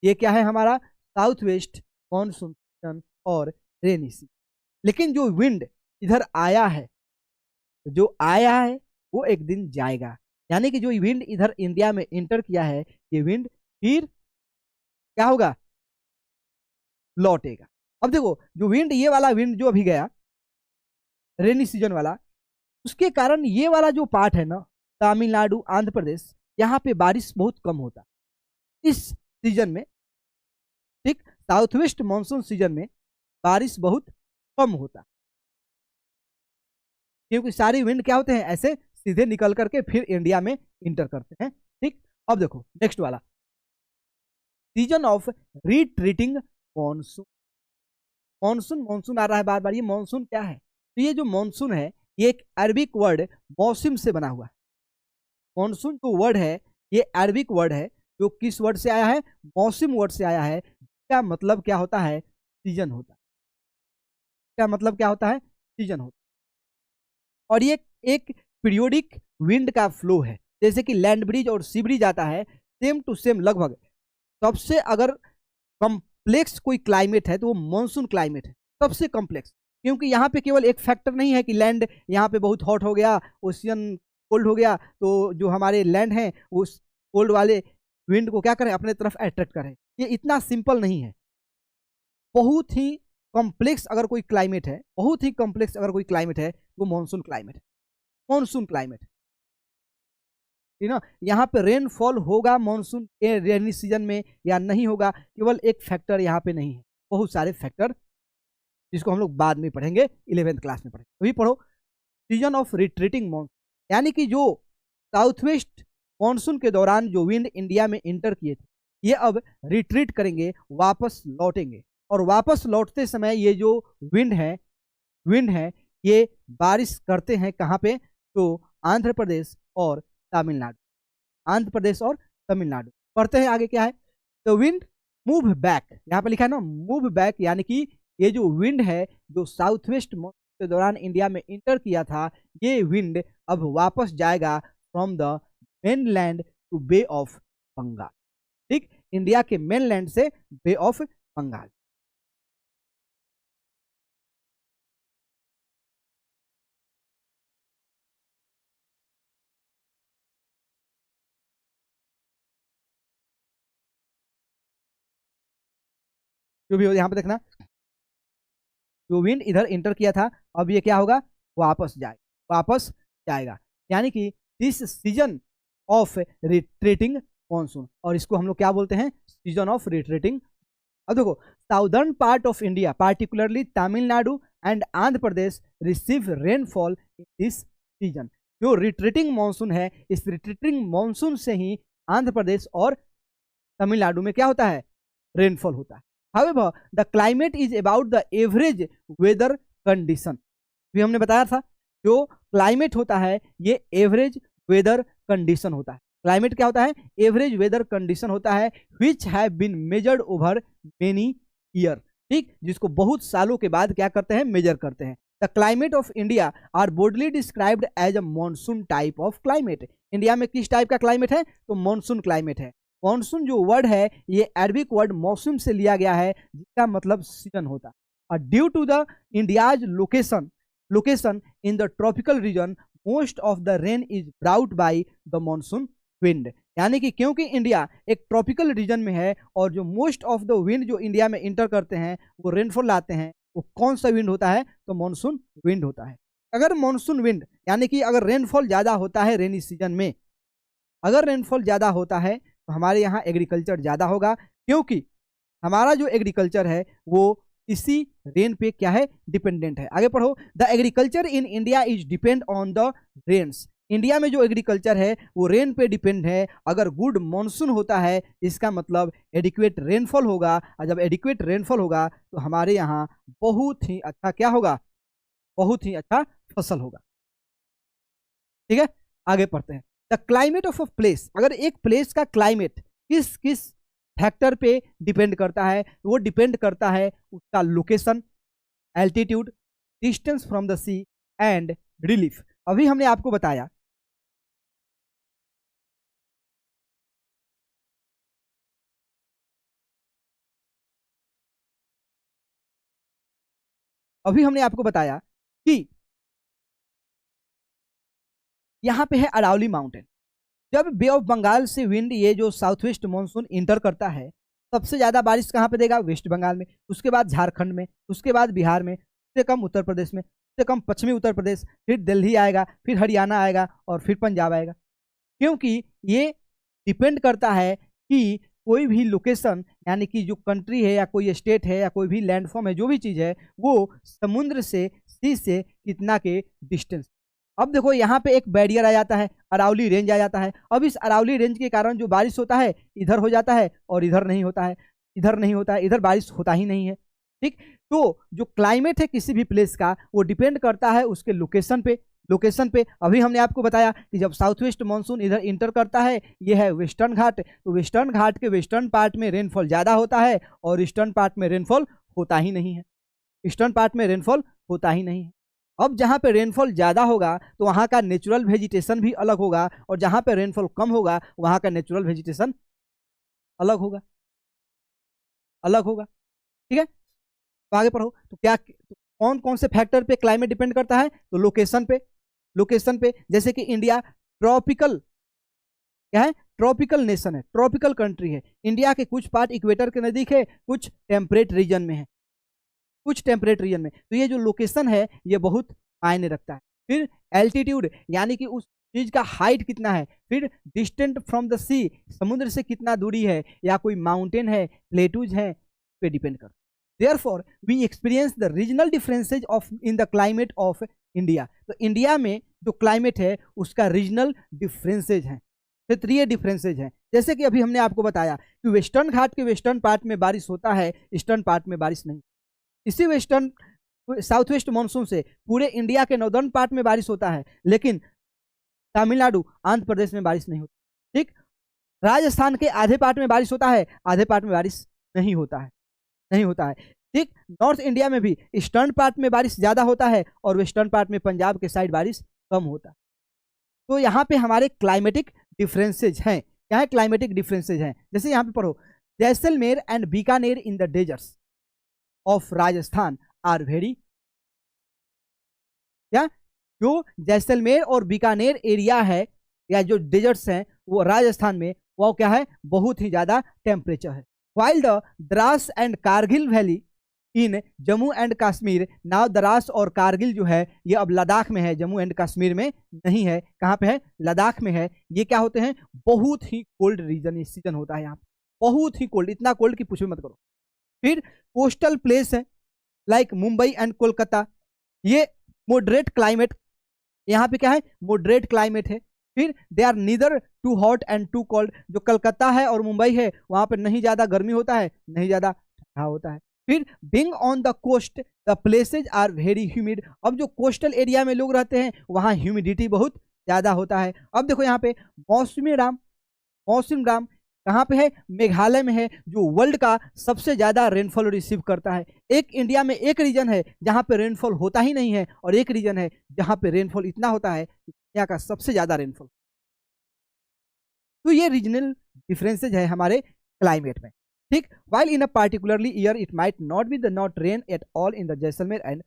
ये क्या है हमारा साउथ वेस्ट मानसून सीजन और रेनी सीजन। लेकिन जो विंड इधर आया है, जो आया है वो एक दिन जाएगा, यानी कि जो विंड इधर इंडिया में इंटर किया है ये विंड फिर क्या होगा, लौटेगा। अब देखो जो विंड, ये वाला विंड जो अभी गया रेनी सीजन वाला, उसके कारण ये वाला जो पार्ट है ना, तमिलनाडु आंध्र प्रदेश, यहाँ पे बारिश बहुत कम होता इस सीजन में। ठीक, साउथ वेस्ट मानसून सीजन में बारिश बहुत कम होता, क्योंकि सारी विंड क्या होते हैं ऐसे सीधे निकल करके फिर इंडिया में इंटर करते हैं। ठीक, अब देखो नेक्स्ट वाला season of retreating monsoon. Monsoon monsoon आ रहा है बार बार, ये मानसून क्या है, तो ये जो मानसून है ये एक अरबिक वर्ड मौसम से बना हुआ है। मानसून जो वर्ड है ये अरबिक वर्ड है जो किस वर्ड से आया है, मौसम वर्ड से आया है। क्या मतलब क्या होता है, सीजन होता है। क्या मतलब क्या होता है, सीजन होता है। और ये एक पीरियोडिक विंड का फ्लो है, जैसे कि लैंड ब्रिज और सी ब्रिज आता है सेम टू सेम लगभग। सबसे अगर कॉम्प्लेक्स कोई क्लाइमेट है तो वो मानसून क्लाइमेट है, सबसे कॉम्प्लेक्स, क्योंकि यहाँ पे केवल एक फैक्टर नहीं है कि लैंड यहाँ पे बहुत हॉट हो गया, ओशियन कोल्ड हो गया, तो जो हमारे लैंड हैं उस कोल्ड वाले विंड को क्या करें अपने तरफ अट्रैक्ट करें। ये इतना सिंपल नहीं है, बहुत ही कॉम्प्लेक्स अगर कोई क्लाइमेट है, बहुत ही कॉम्प्लेक्स अगर कोई क्लाइमेट है वो मानसून क्लाइमेट है। मानसून क्लाइमेट, ठीक ना, यहाँ पे रेनफॉल होगा मानसून के रेनी सीजन में या नहीं होगा, केवल एक फैक्टर यहाँ पे नहीं है, बहुत सारे फैक्टर जिसको हम लोग बाद में पढ़ेंगे, 11th क्लास में पढ़ेंगे। अभी पढ़ो सीजन ऑफ रिट्रीटिंग मानसून, यानी कि जो साउथ वेस्ट मानसून के दौरान जो विंड इंडिया में इंटर किए थे ये अब रिट्रीट करेंगे, वापस लौटेंगे। और वापस लौटते समय ये जो विंड है ये बारिश करते हैं कहाँ पे, तो आंध्र प्रदेश और तमिलनाडु, आंध्र प्रदेश और तमिलनाडु। पढ़ते हैं आगे क्या है, द विंड मूव बैक, यहाँ पे लिखा है ना मूव बैक, यानी कि ये जो विंड है जो साउथ वेस्ट के दौरान इंडिया में इंटर किया था ये विंड अब वापस जाएगा from the mainland to bay of Bengal. ठीक, इंडिया के मेनलैंड से बे ऑफ बंगाल। जो भी हो यहाँ पे देखना, जो विंड इधर इंटर किया था अब ये क्या होगा, वापस जाएगा, यानी कि this season of retreating monsoon, और इसको हम लोग क्या बोलते हैं, सीजन ऑफ रिट्रीटिंग। अब देखो southern part of India particularly Tamil Nadu and Andhra Pradesh receive rainfall in this season. जो रिट्रीटिंग मानसून है इस रिट्रीटिंग मानसून से ही आंध्र प्रदेश और तमिलनाडु में क्या होता है, रेनफॉल होता है। However, the climate is about the average weather condition। भी हमने बताया था जो क्लाइमेट होता है ये एवरेज वेदर कंडीशन होता है। क्लाइमेट क्या होता है, एवरेज वेदर कंडीशन होता है, which have been measured over many year. ठीक, जिसको बहुत सालों के बाद क्या करते हैं, मेजर करते हैं। The climate of India are broadly described as a monsoon type of climate. India में किस टाइप का क्लाइमेट है, तो मॉनसून क्लाइमेट है। मॉनसून जो वर्ड है ये अरबिक वर्ड मौसम से लिया गया है जिसका मतलब सीजन होता है। और due to the India's location in the tropical region most of the rain is brought by the monsoon wind, यानी कि क्योंकि इंडिया एक ट्रॉपिकल रीजन में है और जो मोस्ट ऑफ द विंड जो इंडिया में इंटर करते हैं वो रेनफॉल लाते हैं, वो कौन सा विंड होता है, तो मॉनसून विंड होता है। अगर मॉनसून विंड यानी कि अगर रेनफॉल ज़्यादा होता है रेनी सीजन में, अगर रेनफॉल ज़्यादा होता है तो हमारे यहाँ एग्रीकल्चर ज़्यादा होगा, क्योंकि हमारा जो एग्रीकल्चर है वो इसी रेन पे क्या है, डिपेंडेंट है। आगे पढ़ो, the agriculture in India is depend on the rains. India में जो एग्रीकल्चर है वो रेन पे डिपेंड है। अगर गुड मॉनसून होता है इसका मतलब एडिक्वेट रेनफॉल होगा, और जब एडिक्वेट रेनफॉल होगा तो हमारे यहाँ बहुत ही अच्छा क्या होगा, बहुत ही अच्छा फसल होगा। ठीक है, आगे पढ़ते हैं। The climate of a place, अगर एक प्लेस का क्लाइमेट किस फैक्टर पे डिपेंड करता है, वो डिपेंड करता है उसका location, altitude, distance from the sea and relief. अभी हमने आपको बताया कि यहां पे है अरावली माउंटेन। जब बे ऑफ बंगाल से विंड ये जो साउथ वेस्ट मानसून इंटर करता है, सबसे ज्यादा बारिश कहाँ पे देगा? वेस्ट बंगाल में, उसके बाद झारखंड में, उसके बाद बिहार में, उससे कम उत्तर प्रदेश में, उससे कम पश्चिमी उत्तर प्रदेश, फिर दिल्ली आएगा, फिर हरियाणा आएगा और फिर पंजाब आएगा। क्योंकि ये डिपेंड करता है कि कोई भी लोकेशन, यानी कि जो कंट्री है या कोई स्टेट है या कोई भी लैंडफॉर्म है, जो भी चीज़ है वो समुद्र से, सी से कितना के डिस्टेंस। अब देखो यहाँ पे एक बैरियर आ जाता है, अरावली रेंज आ जाता है। अब इस अरावली रेंज के कारण जो बारिश होता है इधर हो जाता है और इधर नहीं होता है, इधर नहीं होता है, इधर बारिश होता ही नहीं है। ठीक, तो जो क्लाइमेट है किसी भी प्लेस का वो डिपेंड करता है उसके लोकेशन पे। अभी हमने आपको बताया कि जब साउथ वेस्ट मानसून इधर इंटर करता है, ये है वेस्टर्न घाट, तो वेस्टर्न घाट के वेस्टर्न पार्ट में रेनफॉल ज़्यादा होता है और ईस्टर्न पार्ट में रेनफॉल होता ही नहीं है, ईस्टर्न पार्ट में रेनफॉल होता ही नहीं है। अब जहाँ पे रेनफॉल ज़्यादा होगा तो वहाँ का नेचुरल वेजिटेशन भी अलग होगा, और जहाँ पे रेनफॉल कम होगा वहाँ का नेचुरल वेजिटेशन अलग होगा, ठीक है। तो आगे पढ़ो, तो क्या तो कौन कौन से फैक्टर पे क्लाइमेट डिपेंड करता है? तो लोकेशन पे जैसे कि इंडिया ट्रॉपिकल, क्या है? ट्रॉपिकल नेशन है, ट्रॉपिकल कंट्री है। इंडिया के कुछ पार्ट इक्वेटर के नजदीक है, कुछ टेम्परेट रीजन में है, तो ये जो लोकेशन है ये बहुत मायने रखता है। फिर एल्टीट्यूड, यानी कि उस चीज का हाइट कितना है। फिर डिस्टेंट फ्रॉम द सी, समुद्र से कितना दूरी है, या कोई माउंटेन है, प्लेटूज है, पे डिपेंड करता है। Therefore, we experience the regional differences of in the climate of India. तो इंडिया में जो क्लाइमेट है उसका रीजनल डिफरेंसेज हैं, क्षेत्रीय डिफरेंसेज हैं। जैसे कि अभी हमने आपको बताया कि वेस्टर्न घाट के वेस्टर्न पार्ट में बारिश होता है, ईस्टर्न पार्ट में बारिश नहीं। इसी साउथ वेस्ट मानसून से पूरे इंडिया के नॉर्दर्न पार्ट में बारिश होता है, लेकिन तमिलनाडु, आंध्र प्रदेश में बारिश नहीं होती। ठीक, राजस्थान के आधे पार्ट में बारिश होता है, आधे पार्ट में बारिश नहीं होता है। ठीक, नॉर्थ इंडिया में भी ईस्टर्न पार्ट में बारिश ज्यादा होता है और वेस्टर्न पार्ट में पंजाब के साइड बारिश कम होता है। तो यहाँ पे हमारे क्लाइमेटिक डिफरेंसेज हैं। क्या है? क्लाइमेटिक डिफरेंसेज हैं। जैसे यहाँ पे पढ़ो, Jaisalmer and Bikaner in the deserts of Rajasthan are very, क्या? जो जैसलमेर और बीकानेर एरिया है या जो डेजर्ट्स हैं वो राजस्थान में, वो क्या है? बहुत ही ज्यादा टेम्परेचर है। While the Dras and Kargil valley in Jammu and Kashmir, now Dras और कारगिल जो है ये अब लद्दाख में है, जम्मू एंड कश्मीर में नहीं है। कहाँ पे है? लद्दाख में है। ये क्या होते हैं? बहुत ही कोल्ड रीजन, ये सीजन होता है यहाँ पे, बहुत ही कोल्ड, इतना कोल्ड कि पूछो मत करो। फिर कोस्टल प्लेस है लाइक मुंबई एंड कोलकाता, ये मॉडरेट क्लाइमेट, यहाँ पे क्या है? मॉडरेट क्लाइमेट है। फिर they are neither too hot and too cold, जो कलकत्ता है और मुंबई है वहां पर नहीं ज्यादा गर्मी होता है, नहीं ज्यादा ठंडा होता है। फिर being on the coast the places are very humid, अब जो कोस्टल एरिया में लोग रहते हैं वहां ह्यूमिडिटी बहुत ज्यादा होता है। अब देखो यहाँ पे मौसम राम कहाँ पे है? मेघालय में है, जो वर्ल्ड का सबसे ज्यादा रेनफॉल रिसीव करता है। एक इंडिया में एक रीजन है जहाँ पे रेनफॉल होता ही नहीं है, और एक रीजन है जहाँ पे रेनफॉल इतना होता है, इंडिया का सबसे ज्यादा रेनफॉल। तो ये रीजनल डिफरेंसेज है हमारे क्लाइमेट में। ठीक, while in a particularly year it might not be the not rain at all in the Jaisalmer and,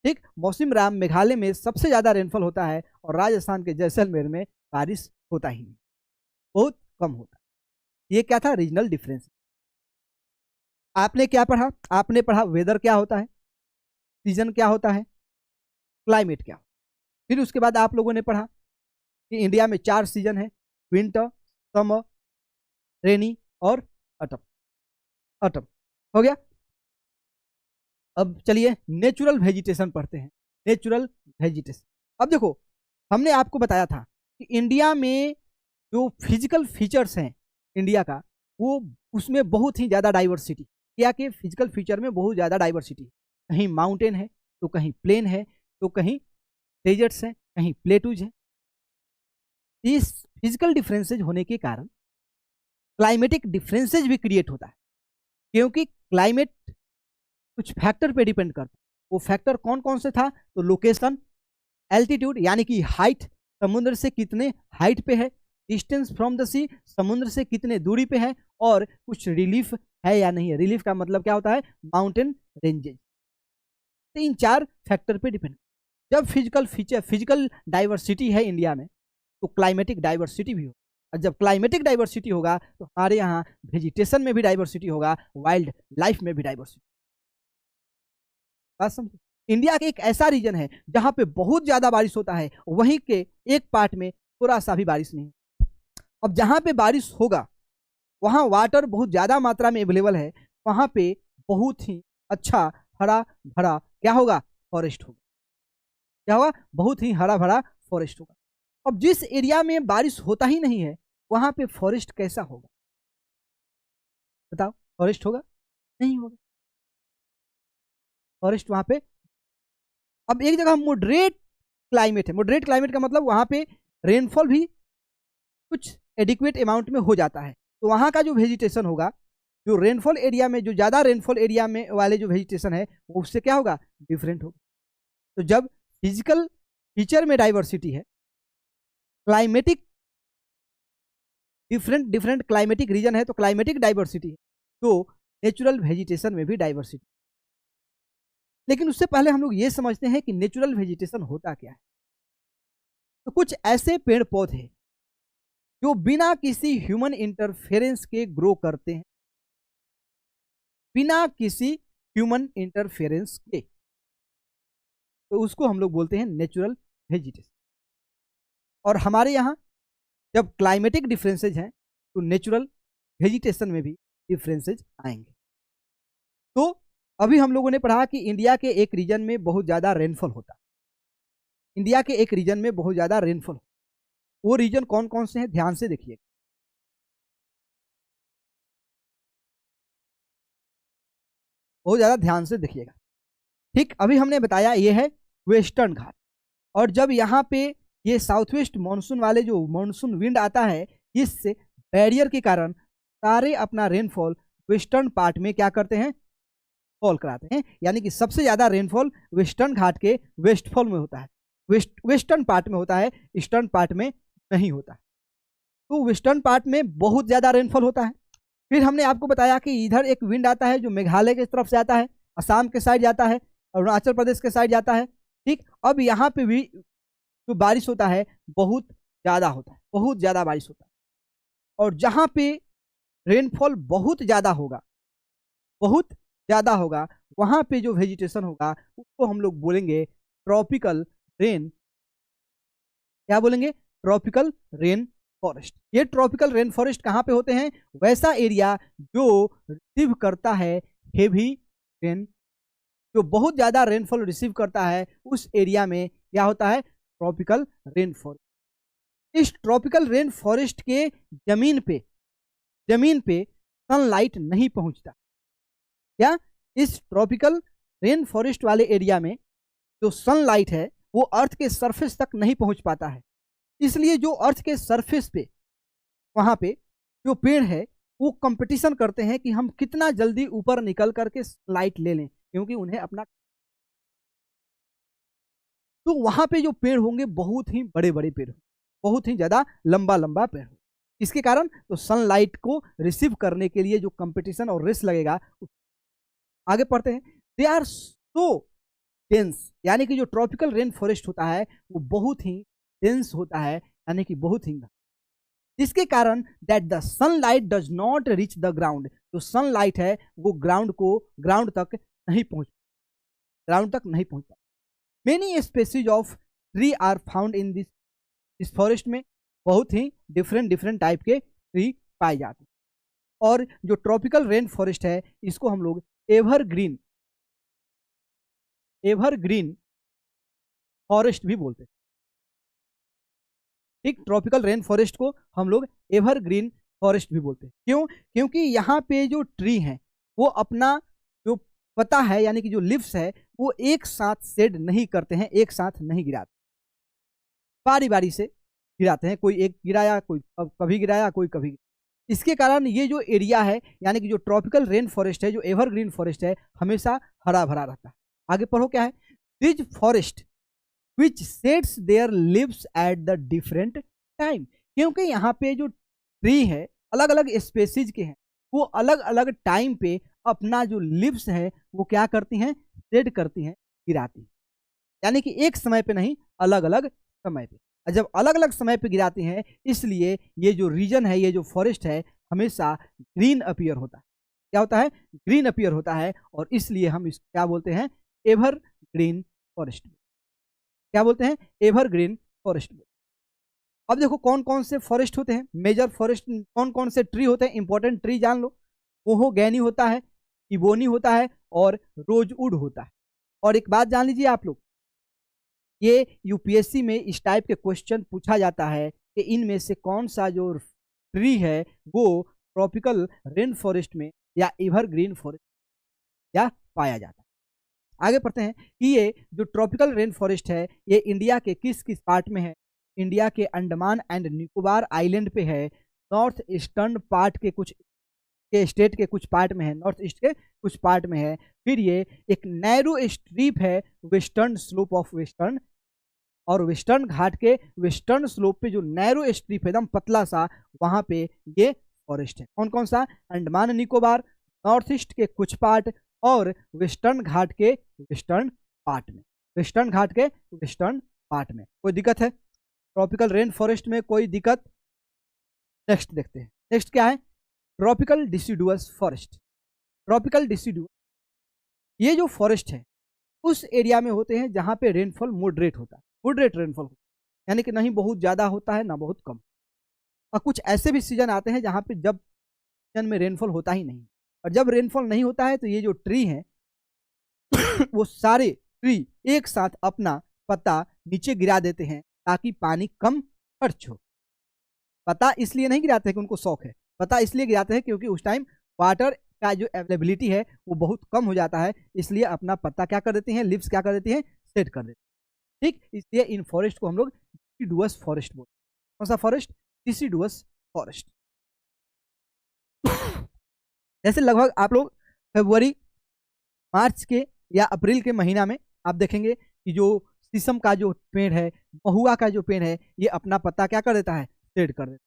ठीक, मौसम राम मेघालय में सबसे ज्यादा रेनफॉल होता है और राजस्थान के जैसलमेर में बारिश होता ही नहीं, बहुत कम होता है। ये क्या था? Regional difference. आपने क्या पढ़ा? आपने पढ़ा वेदर क्या होता है, सीजन क्या होता है, क्लाइमेट क्या। फिर उसके बाद आप लोगों ने पढ़ा कि इंडिया में 4 सीजन है, विंटर, समर, रेनी और ऑटम। हो गया। अब चलिए नेचुरल वेजिटेशन पढ़ते हैं। नेचुरल वेजिटेशन, अब देखो हमने आपको बताया था कि इंडिया में जो फिजिकल फीचर्स हैं इंडिया का, वो उसमें बहुत ही ज़्यादा डाइवर्सिटी, इंडिया के फिजिकल फीचर में बहुत ज़्यादा डाइवर्सिटी। कहीं माउंटेन है तो कहीं प्लेन है तो कहीं डेजर्ट्स हैं, कहीं प्लेटूज हैं। इस फिजिकल डिफरेंसेज होने के कारण क्लाइमेटिक डिफरेंसेज भी क्रिएट होता है, क्योंकि क्लाइमेट कुछ फैक्टर पे डिपेंड करता है। वो फैक्टर कौन कौन से था? तो लोकेशन, एल्टीट्यूड यानी कि हाइट, समुद्र से कितने हाइट पे है, डिस्टेंस फ्रॉम द सी, समुद्र से कितने दूरी पे है, और कुछ रिलीफ है या नहीं है। रिलीफ का मतलब क्या होता है? Mountain ranges. तो इन 4 फैक्टर पे डिपेंड। जब फिजिकल डाइवर्सिटी है इंडिया में, तो क्लाइमेटिक डाइवर्सिटी भी हो। और जब क्लाइमेटिक डाइवर्सिटी होगा तो हमारे यहाँ वेजिटेशन में भी डाइवर्सिटी होगा, वाइल्ड लाइफ में भी डाइवर्सिटी। बात समझे? इंडिया के एक ऐसा रीजन है जहां पे बहुत ज्यादा बारिश होता है, वहीं के एक पार्ट में थोड़ा सा भी बारिश नहीं। अब जहां पे बारिश होगा वहां वाटर बहुत ज्यादा मात्रा में अवेलेबल है, वहां पे बहुत ही अच्छा हरा भरा क्या होगा? फॉरेस्ट होगा। क्या होगा? बहुत ही हरा भरा फॉरेस्ट होगा। अब जिस एरिया में बारिश होता ही नहीं है वहां पे फॉरेस्ट कैसा होगा? बताओ, फॉरेस्ट होगा? नहीं होगा फॉरेस्ट वहां पे। अब एक जगह मॉडरेट क्लाइमेट है, मॉडरेट क्लाइमेट का मतलब वहां पे रेनफॉल भी कुछ एडिक्वेट अमाउंट में हो जाता है, तो वहां का जो वेजिटेशन होगा, जो रेनफॉल एरिया में, जो ज्यादा रेनफॉल एरिया में वाले जो वेजिटेशन है, वो उससे क्या होगा? डिफरेंट होगा। तो जब फिजिकल फीचर में डाइवर्सिटी है, climatic different different climatic reason है, तो क्लाइमेटिक डाइवर्सिटी है, तो नेचुरल वेजिटेशन में भी डाइवर्सिटी। लेकिन उससे पहले हम लोग ये समझते हैं कि नेचुरल वेजिटेशन होता क्या है। तो कुछ ऐसे पेड़ पौधे जो बिना किसी ह्यूमन इंटरफेरेंस के ग्रो करते हैं, बिना किसी ह्यूमन इंटरफेरेंस के, तो उसको हम लोग बोलते हैं नेचुरल वेजिटेशन। और हमारे यहाँ जब क्लाइमेटिक डिफरेंसेज हैं तो नेचुरल वेजिटेशन में भी डिफरेंसेज आएंगे। तो अभी हम लोगों ने पढ़ा कि इंडिया के एक रीजन में बहुत ज़्यादा रेनफॉल होता है। इंडिया के एक रीजन में बहुत ज़्यादा रेनफॉल, वो रीजन कौन कौन से हैं? ध्यान से देखिए, बहुत ज़्यादा ध्यान से देखिएगा। ठीक, अभी हमने बताया ये है वेस्टर्न घाट, और जब यहाँ पे ये साउथ वेस्ट मानसून वाले जो मानसून विंड आता है, इस बैरियर के कारण सारे अपना रेनफॉल वेस्टर्न पार्ट में क्या करते हैं? फॉल कराते हैं। यानी कि सबसे ज्यादा रेनफॉल वेस्टर्न घाट के वेस्टफॉल में होता है, वेस्टर्न पार्ट में होता है, ईस्टर्न पार्ट में नहीं होता है। तो वेस्टर्न पार्ट में बहुत ज्यादा रेनफॉल होता है। फिर हमने आपको बताया कि इधर एक विंड आता है जो मेघालय की तरफ से आता है, असम के साइड जाता है, अरुणाचल प्रदेश के साइड जाता है। ठीक, अब यहाँ पे भी जो बारिश होता है बहुत ज्यादा होता है, बहुत ज्यादा बारिश होता है। और जहाँ पे रेनफॉल बहुत ज्यादा होगा, बहुत ज्यादा होगा, वहां पे जो वेजिटेशन होगा उसको हम लोग बोलेंगे ट्रॉपिकल रेन। क्या बोलेंगे? Tropical rain forest. ये ट्रॉपिकल रेन फॉरेस्ट कहाँ पे होते हैं? वैसा एरिया जो रिसीव करता है हेवी रेन, जो बहुत ज्यादा रेनफॉल रिसीव करता है, उस एरिया में क्या होता है? Tropical rain forest. इस ट्रॉपिकल रेन फॉरेस्ट के जमीन पे सनलाइट नहीं पहुंचता। क्या? इस ट्रॉपिकल रेन फॉरेस्ट वाले एरिया में जो सनलाइट है वो अर्थ के सरफेस तक नहीं पहुंच पाता है। इसलिए जो अर्थ के सरफेस पे वहां पे जो पेड़ है वो कंपटीशन करते हैं कि हम कितना जल्दी ऊपर निकल करके सनलाइट ले लें, क्योंकि उन्हें अपना, तो वहां पे जो पेड़ होंगे बहुत ही बड़े बड़े पेड़, बहुत ही ज्यादा लंबा लंबा पेड़ हो। इसके कारण तो सनलाइट को रिसीव करने के लिए जो कंपटीशन और रेस लगेगा। आगे पढ़ते हैं। दे आर सो डेंस, यानी कि जो ट्रॉपिकल रेन फॉरेस्ट होता है वो बहुत ही डेंस होता है, यानी कि बहुत ही, जिसके कारण that the sunlight does not reach the ground, जो सनलाइट है वो ग्राउंड तक नहीं पहुंचता। Many species of tree are found in this, इस फॉरेस्ट में बहुत ही डिफरेंट टाइप के ट्री पाए जाते हैं। और जो ट्रॉपिकल रेन फॉरेस्ट है इसको हम लोग एवरग्रीन फॉरेस्ट भी बोलते हैं। ठीक, ट्रॉपिकल रेन फॉरेस्ट को हम लोग एवरग्रीन फॉरेस्ट भी बोलते हैं। क्यों? क्योंकि यहाँ पे जो ट्री हैं वो अपना जो पत्ता है यानी कि जो लिव्स है वो एक साथ शेड नहीं करते हैं, एक साथ नहीं गिराते, बारी बारी से गिराते हैं। कोई एक गिराया, कोई कभी गिराया, कोई कभी। इसके कारण ये जो एरिया है यानी कि जो ट्रॉपिकल रेन फॉरेस्ट है, जो एवरग्रीन फॉरेस्ट है, हमेशा हरा भरा रहता है। आगे पढ़ो क्या है, these forest which sheds their leaves at the different time, क्योंकि यहाँ पे जो ट्री है अलग अलग स्पेसीज के हैं, वो अलग अलग टाइम पे अपना जो लिव्स है वो क्या करती हैं, सेट करती हैं, गिराती हैं। यानी कि एक समय पे नहीं, अलग अलग समय पे। और जब अलग अलग समय पे गिराती हैं, इसलिए ये जो रीजन है, ये जो फॉरेस्ट है, हमेशा ग्रीन अपीयर होता है। क्या होता है, ग्रीन अपीयर होता है, और इसलिए हम इसको क्या बोलते हैं, एवर ग्रीन फॉरेस्ट। क्या बोलते हैं, एवर ग्रीन फॉरेस्ट। अब देखो कौन कौन से फॉरेस्ट होते हैं, मेजर फॉरेस्ट कौन कौन से ट्री होते हैं, इंपॉर्टेंट ट्री जान लो। मोहोगैनी होता है, इबोनी होता है, और रोजवुड होता है। और एक बात जान लीजिए आप लोग, ये यूपीएससी में इस टाइप के क्वेश्चन पूछा जाता है कि इनमें से कौन सा जो ट्री है वो ट्रॉपिकल रेन फॉरेस्ट में या एवरग्रीन फॉरेस्ट या पाया जाता है। आगे पढ़ते हैं कि ये जो ट्रॉपिकल रेन फॉरेस्ट है, ये इंडिया के किस किस पार्ट में है। इंडिया के अंडमान एंड निकोबार आइलैंड पे है, नॉर्थ ईस्टर्न पार्ट के कुछ के स्टेट के कुछ पार्ट में है, नॉर्थ ईस्ट के कुछ पार्ट में है। फिर ये एक नैरो स्ट्रिप है वेस्टर्न स्लोप ऑफ वेस्टर्न, और वेस्टर्न घाट के वेस्टर्न स्लोप पे जो नैरो स्ट्रिप है एकदम पतला सा, वहां पे ये फॉरेस्ट है। कौन कौन सा, अंडमान निकोबार, नॉर्थ ईस्ट के कुछ पार्ट, और वेस्टर्न घाट के वेस्टर्न पार्ट में। वेस्टर्न घाट के वेस्टर्न पार्ट में कोई दिक्कत है ट्रॉपिकल रेन फॉरेस्ट में, कोई दिक्कत? नेक्स्ट देखते हैं, नेक्स्ट क्या है, ट्रॉपिकल डिसिडुअस फॉरेस्ट। ट्रॉपिकल डिसिडुअस, ये जो फॉरेस्ट है उस एरिया में होते हैं जहां पे रेनफॉल मॉडरेट होता है, मॉडरेट रेनफॉल, यानी कि नहीं बहुत ज़्यादा होता है ना बहुत कम। और कुछ ऐसे भी सीजन आते हैं जहाँ पे जब सीजन में रेनफॉल होता ही नहीं, और जब रेनफॉल नहीं होता है तो ये जो ट्री हैं वो सारे ट्री एक साथ अपना पत्ता नीचे गिरा देते हैं ताकि पानी कम खर्च हो। पत्ता इसलिए नहीं गिराते हैं कि उनको शौक है, पत्ता इसलिए गिराते हैं क्योंकि उस टाइम वाटर का जो अवेलेबिलिटी है वो बहुत कम हो जाता है, इसलिए अपना पत्ता क्या कर देती हैं, लिव्स क्या कर देती हैं, सेट कर देती हैं। ठीक, इसलिए इन फॉरेस्ट को हम लोग डिसिडुअस फॉरेस्ट बोलते हैं। कौन सा फॉरेस्ट, डिसिडुअस फॉरेस्ट। जैसे लगभग आप लोग फरवरी मार्च के या अप्रैल के महीना में आप देखेंगे कि जो शीशम का जो पेड़ है, महुआ का जो पेड़ है, ये अपना पत्ता क्या कर देता है, सेट कर देता है,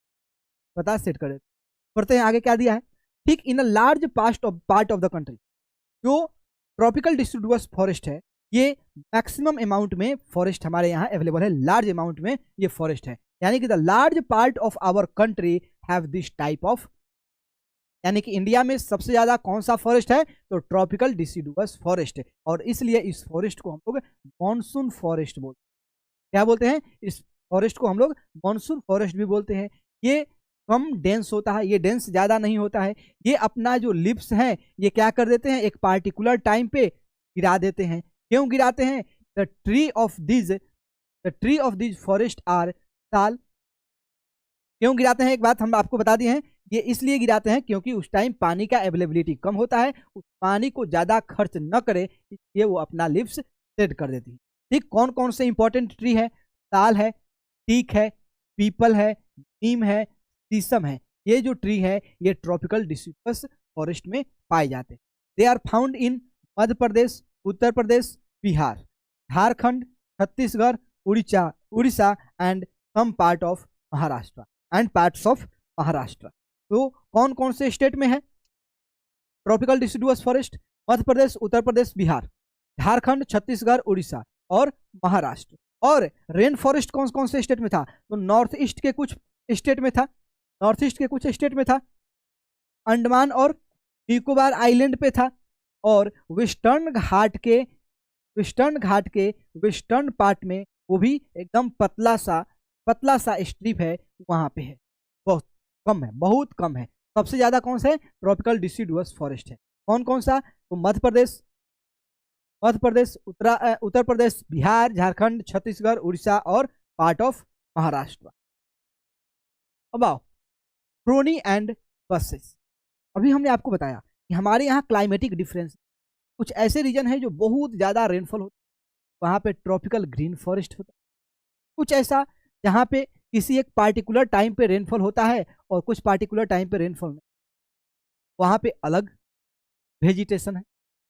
पत्ता सेट कर देता है। पढ़ते हैं आगे क्या दिया है, ठीक, in a large part of the country, जो ट्रॉपिकल डिसिडुअस फॉरेस्ट है ये मैक्सिमम अमाउंट में फॉरेस्ट हमारे यहाँ अवेलेबल है, लार्ज अमाउंट में ये फॉरेस्ट है, यानी कि the large part of our country have this type of, यानी कि इंडिया में सबसे ज्यादा कौन सा फॉरेस्ट है, तो ट्रॉपिकल डिसिडुअस फॉरेस्ट है। और इसलिए इस फॉरेस्ट को हम लोग मॉनसून फॉरेस्ट बोलते हैं। क्या बोलते हैं, इस फॉरेस्ट को हम लोग मॉनसून फॉरेस्ट भी बोलते हैं। ये कम डेंस होता है, ये डेंस ज़्यादा नहीं होता है, ये अपना जो लिप्स हैं ये क्या कर देते हैं, एक पार्टिकुलर टाइम पे गिरा देते हैं। क्यों गिराते हैं, the tree of these forest are sal. क्यों गिराते हैं, एक बात हम आपको बता दिए हैं, ये इसलिए गिराते हैं क्योंकि उस टाइम पानी का अवेलेबिलिटी कम होता है, उस पानी को ज़्यादा खर्च न करे, इसलिए वो अपना लिप्स सेट कर देती है। ठीक, कौन कौन से इंपॉर्टेंट ट्री है, साल है, टीक है, पीपल है, नीम है, शीशम है। ये जो ट्री है ये ट्रॉपिकल डिसिडुअस फॉरेस्ट में पाए जाते हैं। They are found in Madhya Pradesh, Uttar Pradesh, Bihar, Jharkhand, Chhattisgarh, Orissa and some part of Maharashtra and parts of Maharashtra. तो कौन कौन से स्टेट में है tropical deciduous forest, Madhya Pradesh, Uttar Pradesh, Bihar, Jharkhand, Chhattisgarh, Orissa और महाराष्ट्र। और रेन फॉरेस्ट कौन कौन से स्टेट में था, तो नॉर्थ ईस्ट के कुछ स्टेट में था, नॉर्थ ईस्ट के कुछ स्टेट में था, अंडमान और निकोबार आइलैंड पे था, और वेस्टर्न घाट के वेस्टर्न पार्ट में वो भी एकदम पतला सा स्ट्रिप है, वहां पे है, बहुत कम है, बहुत कम है। सबसे ज्यादा कौन सा है, ट्रॉपिकल डिसिडुअस फॉरेस्ट है। कौन कौन सा, तो मध्य प्रदेश, उत्तर प्रदेश, बिहार, झारखंड, छत्तीसगढ़, उड़ीसा और पार्ट ऑफ महाराष्ट्र। अब आओ क्रोनी एंड बसेस। अभी हमने आपको बताया कि हमारे यहाँ क्लाइमेटिक डिफरेंस, कुछ ऐसे रीजन है जो बहुत ज़्यादा रेनफॉल होता है, वहाँ पे ट्रॉपिकल ग्रीन फॉरेस्ट होता है। कुछ ऐसा जहाँ पे किसी एक पार्टिकुलर टाइम पे रेनफॉल होता है और कुछ पार्टिकुलर टाइम पे रेनफॉल नहीं, वहाँ पे अलग वेजिटेशन है,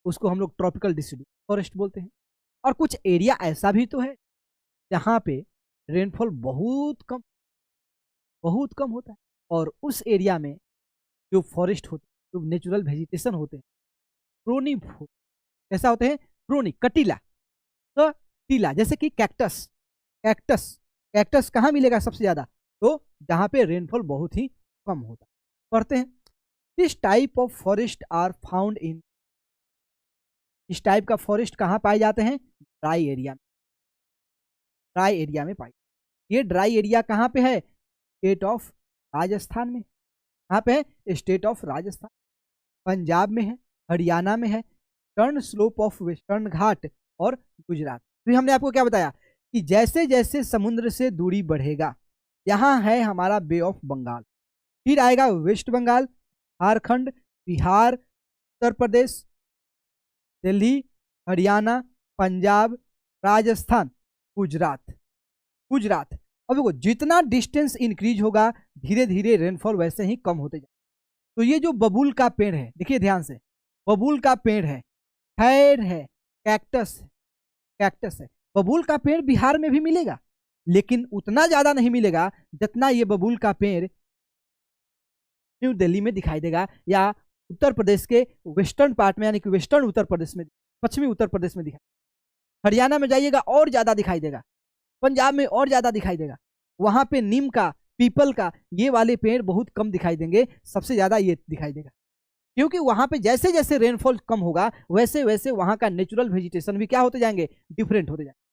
उसको हम लोग ट्रॉपिकल डिसिड्यूस फॉरेस्ट बोलते हैं। और कुछ एरिया ऐसा भी तो है जहाँ पे रेनफॉल बहुत कम होता है, और उस एरिया में जो फॉरेस्ट होते हैं, जो नेचुरल वेजिटेशन होते हैं, प्रोनी कैसा होते हैं, प्रोनी कटीला, तो टीला, जैसे कि कैक्टस। कैक्टस कैक्टस कहाँ मिलेगा सबसे ज्यादा, तो जहाँ पे रेनफॉल बहुत ही कम होता है। पढ़ते हैं, this type of forest are found in, इस टाइप का फॉरेस्ट कहाँ पाए जाते हैं, ड्राई एरिया में, ड्राई एरिया में पाए। ये ड्राई एरिया कहाँ पे है, स्टेट ऑफ राजस्थान में। कहाँ पे है, स्टेट ऑफ राजस्थान, पंजाब में है, हरियाणा में है, turn slope of western ghat और गुजरात। फिर हमने आपको क्या बताया कि जैसे जैसे समुद्र से दूरी बढ़ेगा, यहाँ है हमारा बे ऑफ बंगाल, फिर आएगा वेस्ट बंगाल, झारखंड, बिहार, उत्तर प्रदेश, दिल्ली, हरियाणा, पंजाब, राजस्थान, गुजरात। गुजरात, अब देखो जितना डिस्टेंस इंक्रीज होगा धीरे धीरे रेनफॉल वैसे ही कम होते जाए। तो ये जो बबूल का पेड़ है, देखिए ध्यान से, बबूल का पेड़ है, खैर है, कैक्टस है, कैक्टस है। बबूल का पेड़ बिहार में भी मिलेगा, लेकिन उतना ज्यादा नहीं मिलेगा जितना ये बबूल का पेड़ न्यू दिल्ली में दिखाई देगा, या उत्तर प्रदेश के वेस्टर्न पार्ट में, यानी कि वेस्टर्न उत्तर प्रदेश में, पश्चिमी उत्तर प्रदेश में दिखाई, हरियाणा में जाइएगा और ज्यादा दिखाई देगा, पंजाब में और ज्यादा दिखाई देगा। वहां पे नीम का, पीपल का, ये वाले पेड़ बहुत कम दिखाई देंगे, सबसे ज्यादा ये दिखाई देगा, क्योंकि वहां पे जैसे जैसे रेनफॉल कम होगा वैसे वैसे वहां का नेचुरल वेजिटेशन भी क्या होते जाएंगे, डिफरेंट होते जाएंगे।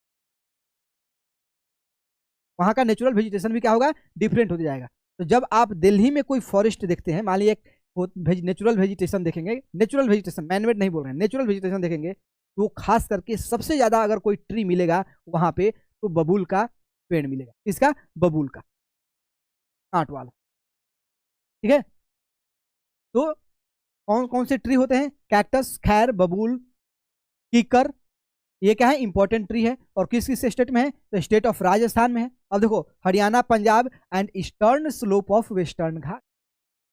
वहां का नेचुरल वेजिटेशन भी क्या होगा, डिफरेंट होते जाएगा। तो जब आप दिल्ली में कोई फॉरेस्ट देखते हैं, मान लीजिए नेचुरल वेजिटेशन देखेंगे, नेचुरल वेजिटेशन, मैनमेड नहीं बोल रहे हैं, नेचुरल वेजिटेशन देखेंगे, तो खास करके सबसे ज्यादा अगर कोई ट्री मिलेगा वहां पे, तो बबूल का पेड़ मिलेगा। इसका बबूल का कांट वाला, ठीक है। तो कौन कौन से ट्री होते हैं, कैक्टस, खैर, बबूल, कीकर, ये क्या है, इंपॉर्टेंट ट्री है। और किस किस स्टेट में है, तो स्टेट ऑफ राजस्थान में है। अब देखो Haryana, Punjab and eastern slope of western ghat.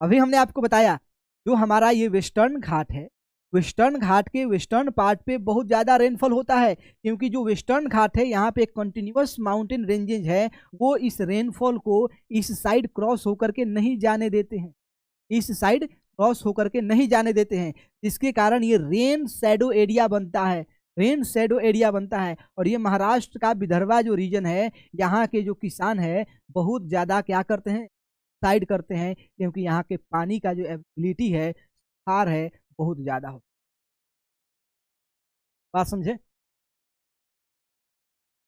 अभी हमने आपको बताया जो हमारा ये वेस्टर्न घाट है, वेस्टर्न घाट के वेस्टर्न पार्ट पे बहुत ज़्यादा रेनफॉल होता है, क्योंकि जो वेस्टर्न घाट है यहाँ पे एक कंटिन्यूअस माउंटेन रेंजेज है, वो इस रेनफॉल को इस साइड क्रॉस होकर के नहीं जाने देते हैं, इस साइड क्रॉस होकर के नहीं जाने देते हैं, जिसके कारण ये रेन शैडो एरिया बनता है, रेन शैडो एरिया बनता है। और ये महाराष्ट्र का विदर्भा जो रीजन है, यहाँ के जो किसान है बहुत ज़्यादा क्या करते हैं, साइड करते हैं, क्योंकि यहाँ के पानी का जो एबिलिटी है, सार है, बहुत ज़्यादा हो। बात समझे,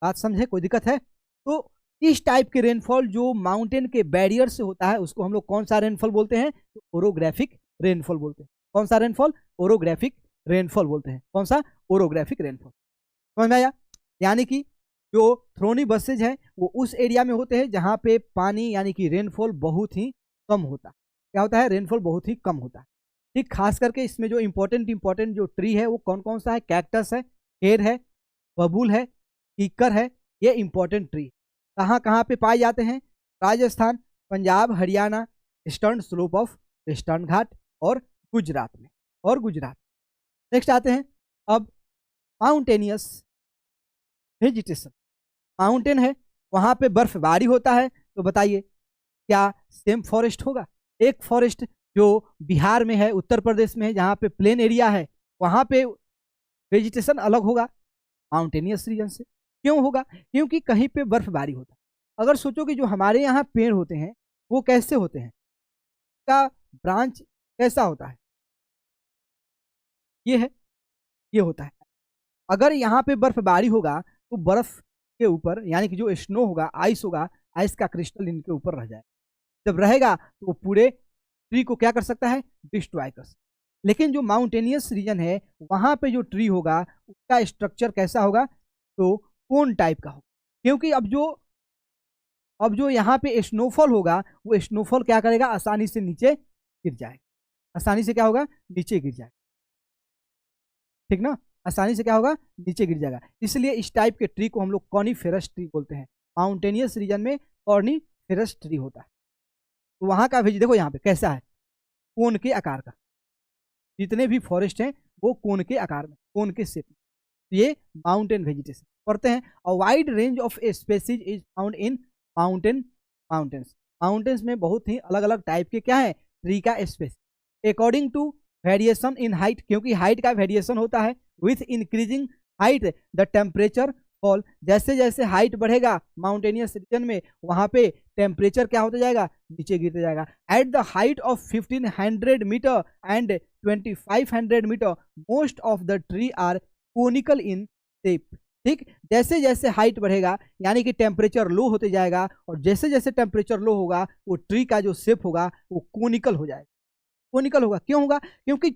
बात समझे, कोई दिक्कत है। तो इस टाइप के रेनफॉल जो माउंटेन के बैरियर से होता है उसको हम लोग कौन सा रेनफॉल बोलते हैं, तो ओरोग्राफिक रेनफॉल बोलते हैं। कौन सा रेनफॉल, ओरोग्राफिक रेनफॉल बोलते हैं। कौन सा, ओरोग्राफिक रेनफॉल, समझ में आया। यानी कि जो थ्रोनी बसेज हैं वो उस एरिया में होते हैं जहाँ पे पानी यानी कि रेनफॉल बहुत ही कम होता है। क्या होता है, रेनफॉल बहुत ही कम होता है। ठीक, खास करके इसमें जो इंपॉर्टेंट जो ट्री है वो कौन कौन सा है, कैक्टस है, केर है, बबूल है, कीकर है, ये इंपॉर्टेंट ट्री कहाँ कहाँ पे पाए जाते हैं, Rajasthan, Punjab, Haryana, eastern slope of western ghat और गुजरात में, और गुजरात। नेक्स्ट आते हैं अब माउंटेनियस वेजिटेशन। माउंटेन है, वहां पे बर्फबारी होता है, तो बताइए क्या सेम फॉरेस्ट होगा। एक फॉरेस्ट जो बिहार में है, उत्तर प्रदेश में है, जहाँ पे प्लेन एरिया है, वहां पे वेजिटेशन अलग होगा माउंटेनियस रीजन से। क्यों होगा, क्योंकि कहीं पे बर्फबारी होता है। अगर सोचो कि जो हमारे यहाँ पेड़ होते हैं वो कैसे होते हैं, का ब्रांच कैसा होता है, ये है, ये होता है। अगर यहाँ पे बर्फबारी होगा तो बर्फ के ऊपर यानी कि जो स्नो होगा, आइस होगा, आइस का क्रिस्टल इनके ऊपर रह जाए, जब रहेगा तो वो पूरे ट्री को क्या कर सकता है, डिस्ट्रॉय कर सकता है। लेकिन जो माउंटेनियस रीजन है वहां पे जो ट्री होगा उसका स्ट्रक्चर कैसा होगा, तो कोन टाइप का होगा। क्योंकि अब जो यहाँ पे स्नोफॉल होगा वो स्नोफॉल क्या करेगा, आसानी से नीचे गिर जाएगा, आसानी से क्या होगा, नीचे गिर जाएगा, ठीक ना, आसानी से क्या होगा, नीचे गिर जाएगा। इसलिए इस टाइप के ट्री को हम लोग कॉनीफेरस ट्री बोलते हैं। माउंटेनियस रीजन में कोनीफेरस ट्री होता है। तो वहाँ का भी देखो यहाँ पे कैसा है, कोन के आकार का। जितने भी फॉरेस्ट हैं वो कोन के आकार में, कोन के शेप में। ये माउंटेन वेजिटेशन पढ़ते हैं। A wide range of species is found in mountains. Mountains में बहुत ही अलग अलग टाइप के क्या है, ट्री का space. According to variation in height, क्योंकि हाइट का वेरिएशन होता है। With increasing height the temperature fall, जैसे जैसे हाइट बढ़ेगा माउंटेनियस रीजन में, वहां पे टेम्परेचर क्या होता जाएगा, नीचे गिरते जाएगा। At the height of 1500 metre and 2500 metre most of the tree are conical in shape. ठीक, जैसे जैसे हाइट बढ़ेगा यानी कि टेम्परेचर लो होते जाएगा, और जैसे जैसे टेम्परेचर लो होगा वो ट्री का जो शेप होगा वो कोनिकल हो जाएगा। कोनिकल होगा, क्यों होगा, क्योंकि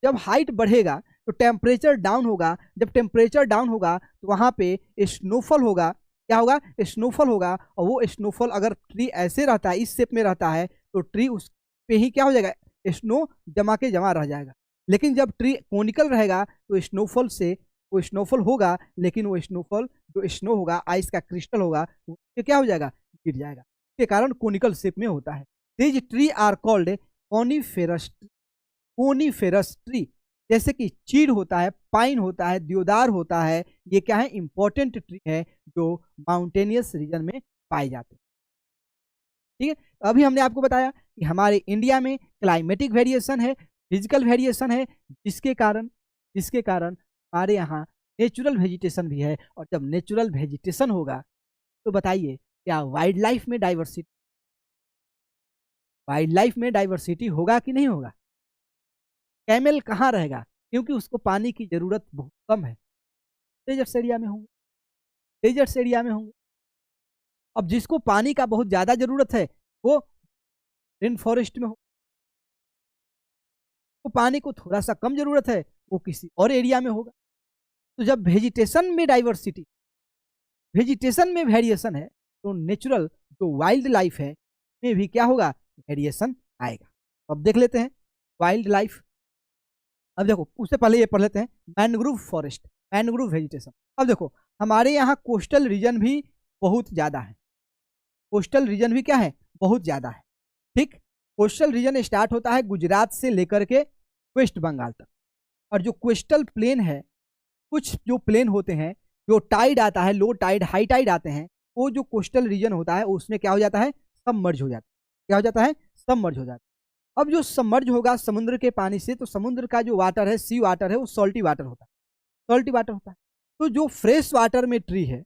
जब हाइट बढ़ेगा तो टेम्परेचर डाउन होगा। जब टेम्परेचर डाउन होगा तो वहां पे स्नोफॉल होगा। क्या होगा, स्नोफॉल होगा। और वो स्नोफॉल अगर ट्री ऐसे रहता है, इस शेप में रहता है, तो ट्री उस पे ही क्या हो जाएगा, स्नो जमा के जमा रह जाएगा। लेकिन जब ट्री कोनिकल रहेगा तो स्नोफॉल से वो स्नोफॉल होगा, लेकिन वो स्नोफॉल जो स्नो होगा, आइस का क्रिस्टल होगा, वो क्या हो जाएगा, गिर जाएगा। के कारण कोनिकल शेप में होता है। This tree are called coniferous tree. जैसे कि चीड़ होता है, पाइन होता है, देवदार होता है, ये क्या है, इंपॉर्टेंट ट्री है जो माउंटेनियस रीजन में पाए जाते हैं। ठीक है, अभी हमने आपको बताया कि हमारे इंडिया में क्लाइमेटिक वेरिएशन है, फिजिकल वेरिएशन है, जिसके कारण हमारे यहाँ नेचुरल वेजिटेशन भी है। और जब नेचुरल वेजिटेशन होगा तो बताइए क्या वाइल्ड लाइफ में डाइवर्सिटी होगा कि नहीं होगा। कैमल कहाँ रहेगा, क्योंकि उसको पानी की जरूरत बहुत कम है, डेजर्ट एरिया में होंगे। अब जिसको पानी का बहुत ज्यादा जरूरत है वो रेन फॉरेस्ट में हो, तो पानी को थोड़ा सा कम जरूरत है वो किसी और एरिया में होगा। तो जब वेजिटेशन में वेरिएशन है तो नेचुरल जो वाइल्ड लाइफ है में भी क्या होगा, वेरिएशन आएगा। अब देख लेते हैं वाइल्ड लाइफ। अब देखो उससे पहले ये पढ़ लेते हैं मैनग्रोव फॉरेस्ट, मैनग्रोव वेजिटेशन। अब देखो हमारे यहाँ कोस्टल रीजन भी बहुत ज़्यादा है, कोस्टल रीजन भी क्या है, बहुत ज़्यादा है। ठीक, कोस्टल रीजन स्टार्ट होता है गुजरात से लेकर के वेस्ट बंगाल तक। और जो कोस्टल प्लेन है, कुछ जो प्लेन होते हैं, जो टाइड आता है, लो टाइड, हाई टाइड आते हैं, वो जो कोस्टल रीजन होता है उसमें क्या हो जाता है, सबमर्ज हो जाता है। क्या हो जाता है, सबमर्ज हो जाता है। अब जो सबमर्ज होगा समुद्र के पानी से, तो समुद्र का जो वाटर है, सी वाटर है, वो सॉल्टी वाटर होता है, सॉल्टी वाटर होता है। तो जो फ्रेश वाटर में ट्री है,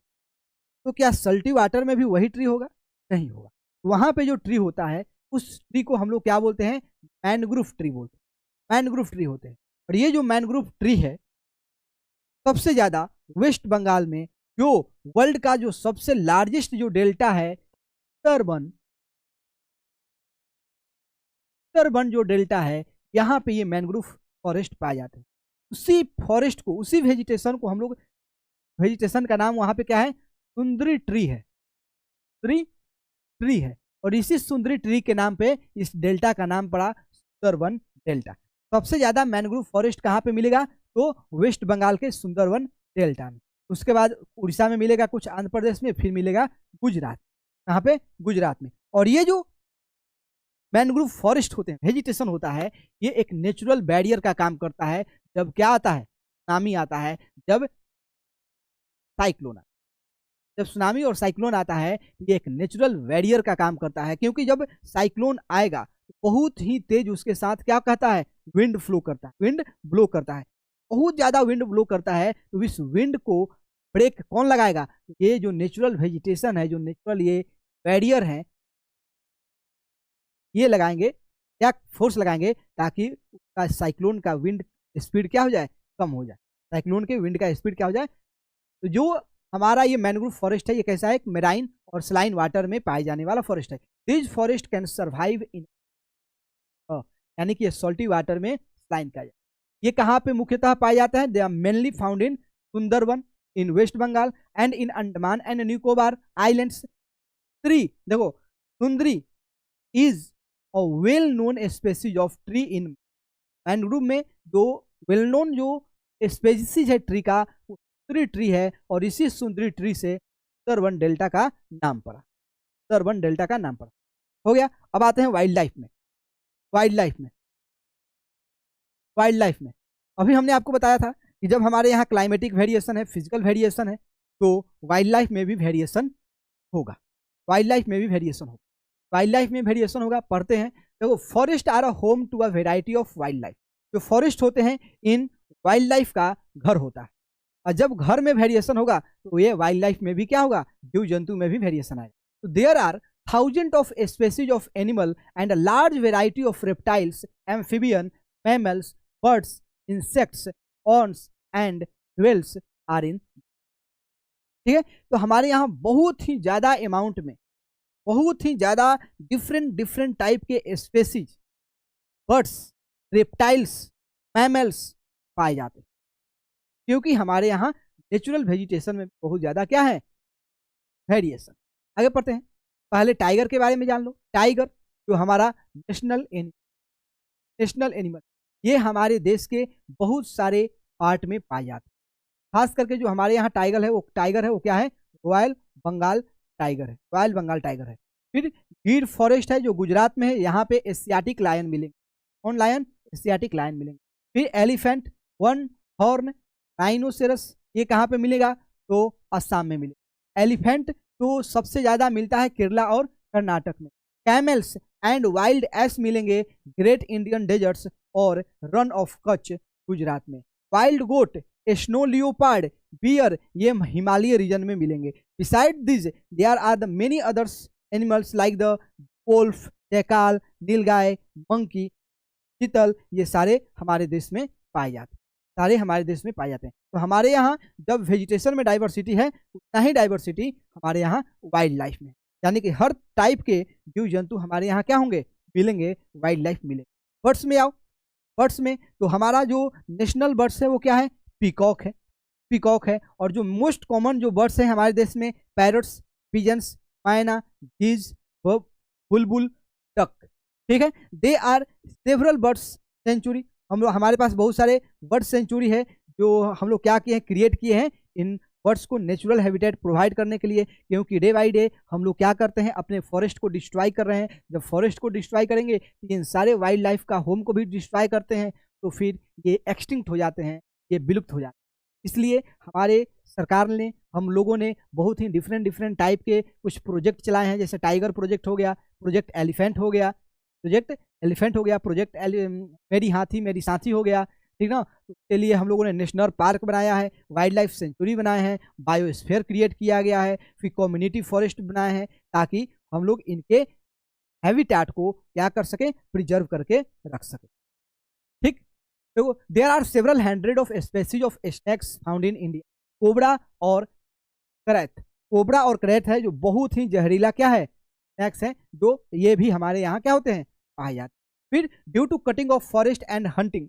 तो क्या सल्टी वाटर में भी वही ट्री होगा, नहीं होगा। वहां पे जो ट्री होता है उस ट्री को हम लोग क्या बोलते हैं, मैनग्रोव ट्री बोलते हैं, मैनग्रोव ट्री होते हैं। और ये जो मैनग्रोव ट्री है सबसे ज्यादा वेस्ट बंगाल में, जो वर्ल्ड का जो सबसे लार्जेस्ट जो डेल्टा है, सुंदरबन जो डेल्टा है, यहाँ पे ये मैनग्रोव फॉरेस्ट पाए जाते हैं। उसी फॉरेस्ट को, उसी वेजिटेशन को हम लोग, वेजिटेशन का नाम वहां पे क्या है, सुंदरी ट्री है, ट्री है। और इसी सुंदरी ट्री के नाम पे इस डेल्टा का नाम पड़ा सुंदरबन डेल्टा। सबसे ज्यादा मैनग्रोव फॉरेस्ट कहाँ पे मिलेगा, तो वेस्ट बंगाल के सुंदरबन डेल्टा में। उसके बाद उड़ीसा में मिलेगा, कुछ आंध्र प्रदेश में, फिर मिलेगा गुजरात। कहाँ पे, गुजरात में। और ये जो मैनग्रोव फॉरेस्ट होते हैं, वेजिटेशन होता है, ये एक नेचुरल बैरियर का काम करता है। जब क्या आता है, सुनामी आता है, जब साइक्लोन आता है, जब सुनामी और साइक्लोन आता है, ये एक नेचुरल बैरियर का काम करता है। क्योंकि जब साइक्लोन आएगा बहुत ही तेज उसके साथ क्या कहता है, विंड फ्लो करता है, विंड ब्लो करता है, बहुत ज्यादा विंड ब्लो करता है। तो इस विंड को ब्रेक कौन लगाएगा, ये जो नेचुरल वेजिटेशन है, जो नेचुरल ये बैरियर है, ये लगाएंगे, क्या फोर्स लगाएंगे, ताकि उसका साइक्लोन का विंड स्पीड क्या हो जाए, कम हो जाए, साइक्लोन के विंड का स्पीड क्या हो जाए। तो जो हमारा ये मैनग्रोव फॉरेस्ट है, ये कैसा है, एक मेराइन और सलाइन वाटर में पाए जाने वाला फॉरेस्ट है। This forest can survive in, यानी कि ये सॉल्टी वाटर में सलाइन किया जाए। ये कहाँ पे मुख्यतः पाए जाता है, they are mainly found in Sundarban, in West Bengal and in Andaman and Nicobar islands. देखो Sundari is a well known species of tree in mangrove में, जो वेल नोन जो स्पेसीज है ट्री का, सुंदरी ट्री है। और इसी सुंदरी ट्री से सुंदरबन डेल्टा का नाम पड़ा, सुंदरबन डेल्टा का नाम पड़ा। हो गया। अब आते हैं वाइल्ड लाइफ में। वाइल्ड लाइफ में वाइल्ड लाइफ में अभी हमने आपको बताया था कि जब हमारे यहाँ क्लाइमेटिक वेरिएशन है, फिजिकल वेरिएशन है, तो वाइल्ड लाइफ में भी वेरिएशन होगा। वाइल्ड लाइफ में भी वेरिएशन होगा। वाइल्ड लाइफ में वेरिएशन होगा। पढ़ते हैं, देखो, forest are a home to a variety of wildlife. जो फॉरेस्ट होते हैं इन वाइल्ड लाइफ का घर होता है। और जब घर में वेरिएशन होगा तो ये वाइल्ड लाइफ में भी क्या होगा, जीव जंतु में भी वेरिएशन आएगा। तो there are thousand of species of animal and a large variety of reptiles, amphibian, mammals, birds, insects, worms and whales are in. ठीक है, तो हमारे यहाँ बहुत ही ज्यादा अमाउंट में, बहुत ही ज्यादा डिफरेंट डिफरेंट टाइप के स्पेसीज, बर्ड्स, रेप्टाइल्स, मैमल्स पाए जाते हैं, क्योंकि हमारे यहाँ नेचुरल वेजिटेशन में बहुत ज्यादा क्या है, वेरिएशन। आगे पढ़ते हैं। पहले टाइगर के बारे में जान लो। टाइगर जो हमारा नेशनल एनिमल, ये हमारे देश के बहुत सारे पार्ट में पाए जाते हैं। खास करके जो हमारे यहाँ टाइगर है वो क्या है, रॉयल बंगाल टाइगर है। रॉयल बंगाल टाइगर है। फिर गिर फॉरेस्ट है जो गुजरात में है, यहाँ पे एशियाटिक लायन मिलेंगे। कौन लायन, एशियाटिक लायन मिलेंगे। फिर एलिफेंट, वन हॉर्न, राइनोसेरस, ये कहाँ पे मिलेगा, तो असम में मिलेगा। एलिफेंट तो सबसे ज्यादा मिलता है केरला और कर्नाटक में। कैमल्स एंड वाइल्ड एस मिलेंगे ग्रेट इंडियन डेजर्ट्स और रन ऑफ कच्छ गुजरात में। Wild goat, snow leopard, bear, ये हिमालय रीजन में मिलेंगे। Beside this there are the many others animals like the wolf, jackal, nilgai, monkey, chital, ये सारे हमारे देश में पाए जाते हैं। सारे हमारे देश में पाए जाते हैं। तो हमारे यहाँ जब वेजिटेशन में डाइवर्सिटी है, उतना ही डाइवर्सिटी हमारे यहाँ वाइल्ड लाइफ में, यानी कि हर टाइप के जीव जंतु हमारे यहाँ क्या होंगे, मिलेंगे, वाइल्ड लाइफ मिलेंगे। बर्ड्स में आओ। बर्ड्स में तो हमारा जो नेशनल बर्ड्स है वो क्या है, पीकॉक है। पीकॉक है। और जो मोस्ट कॉमन जो बर्ड्स हैं हमारे देश में, पैरट्स, पिजन्स, मैना, गीज, बुलबुल, डक। ठीक है, they are several birds sanctuary. हम लोग, हमारे पास बहुत सारे बर्ड सेंचुरी है जो हम लोग क्या किए हैं, क्रिएट किए हैं इन बर्ड्स को नेचुरल हैबिटेट प्रोवाइड करने के लिए। क्योंकि डे बाई डे हम लोग क्या करते हैं, अपने फॉरेस्ट को डिस्ट्रॉय कर रहे हैं। जब फॉरेस्ट को डिस्ट्रॉय करेंगे तो इन सारे वाइल्ड लाइफ का होम को भी डिस्ट्रॉय करते हैं, तो फिर ये एक्सटिंक्ट हो जाते हैं, ये विलुप्त हो जाते हैं। इसलिए हमारे सरकार ने, हम लोगों ने बहुत ही डिफरेंट डिफरेंट टाइप के कुछ प्रोजेक्ट चलाए हैं। जैसे टाइगर प्रोजेक्ट हो गया, प्रोजेक्ट एलिफेंट हो गया, प्रोजेक्ट मेरी हाथी मेरी साथी हो गया। ठीक ना, उसके लिए हम लोगों ने नेशनल पार्क बनाया है, वाइल्ड लाइफ सेंचुरी बनाए हैं, बायोस्फीयर क्रिएट किया गया है, फिर कम्युनिटी फॉरेस्ट बनाए हैं, ताकि हम लोग इनके हैबिटेट को क्या कर सके, प्रिजर्व करके रख सके। ठीक, तो there are several hundred of species of snakes found in India. Cobra और करैथ, कोबरा और करैथ है जो बहुत ही जहरीला क्या है, स्नेक्स है, जो ये भी हमारे यहाँ क्या होते हैं, पाए जाते। फिर due to cutting of forest and hunting,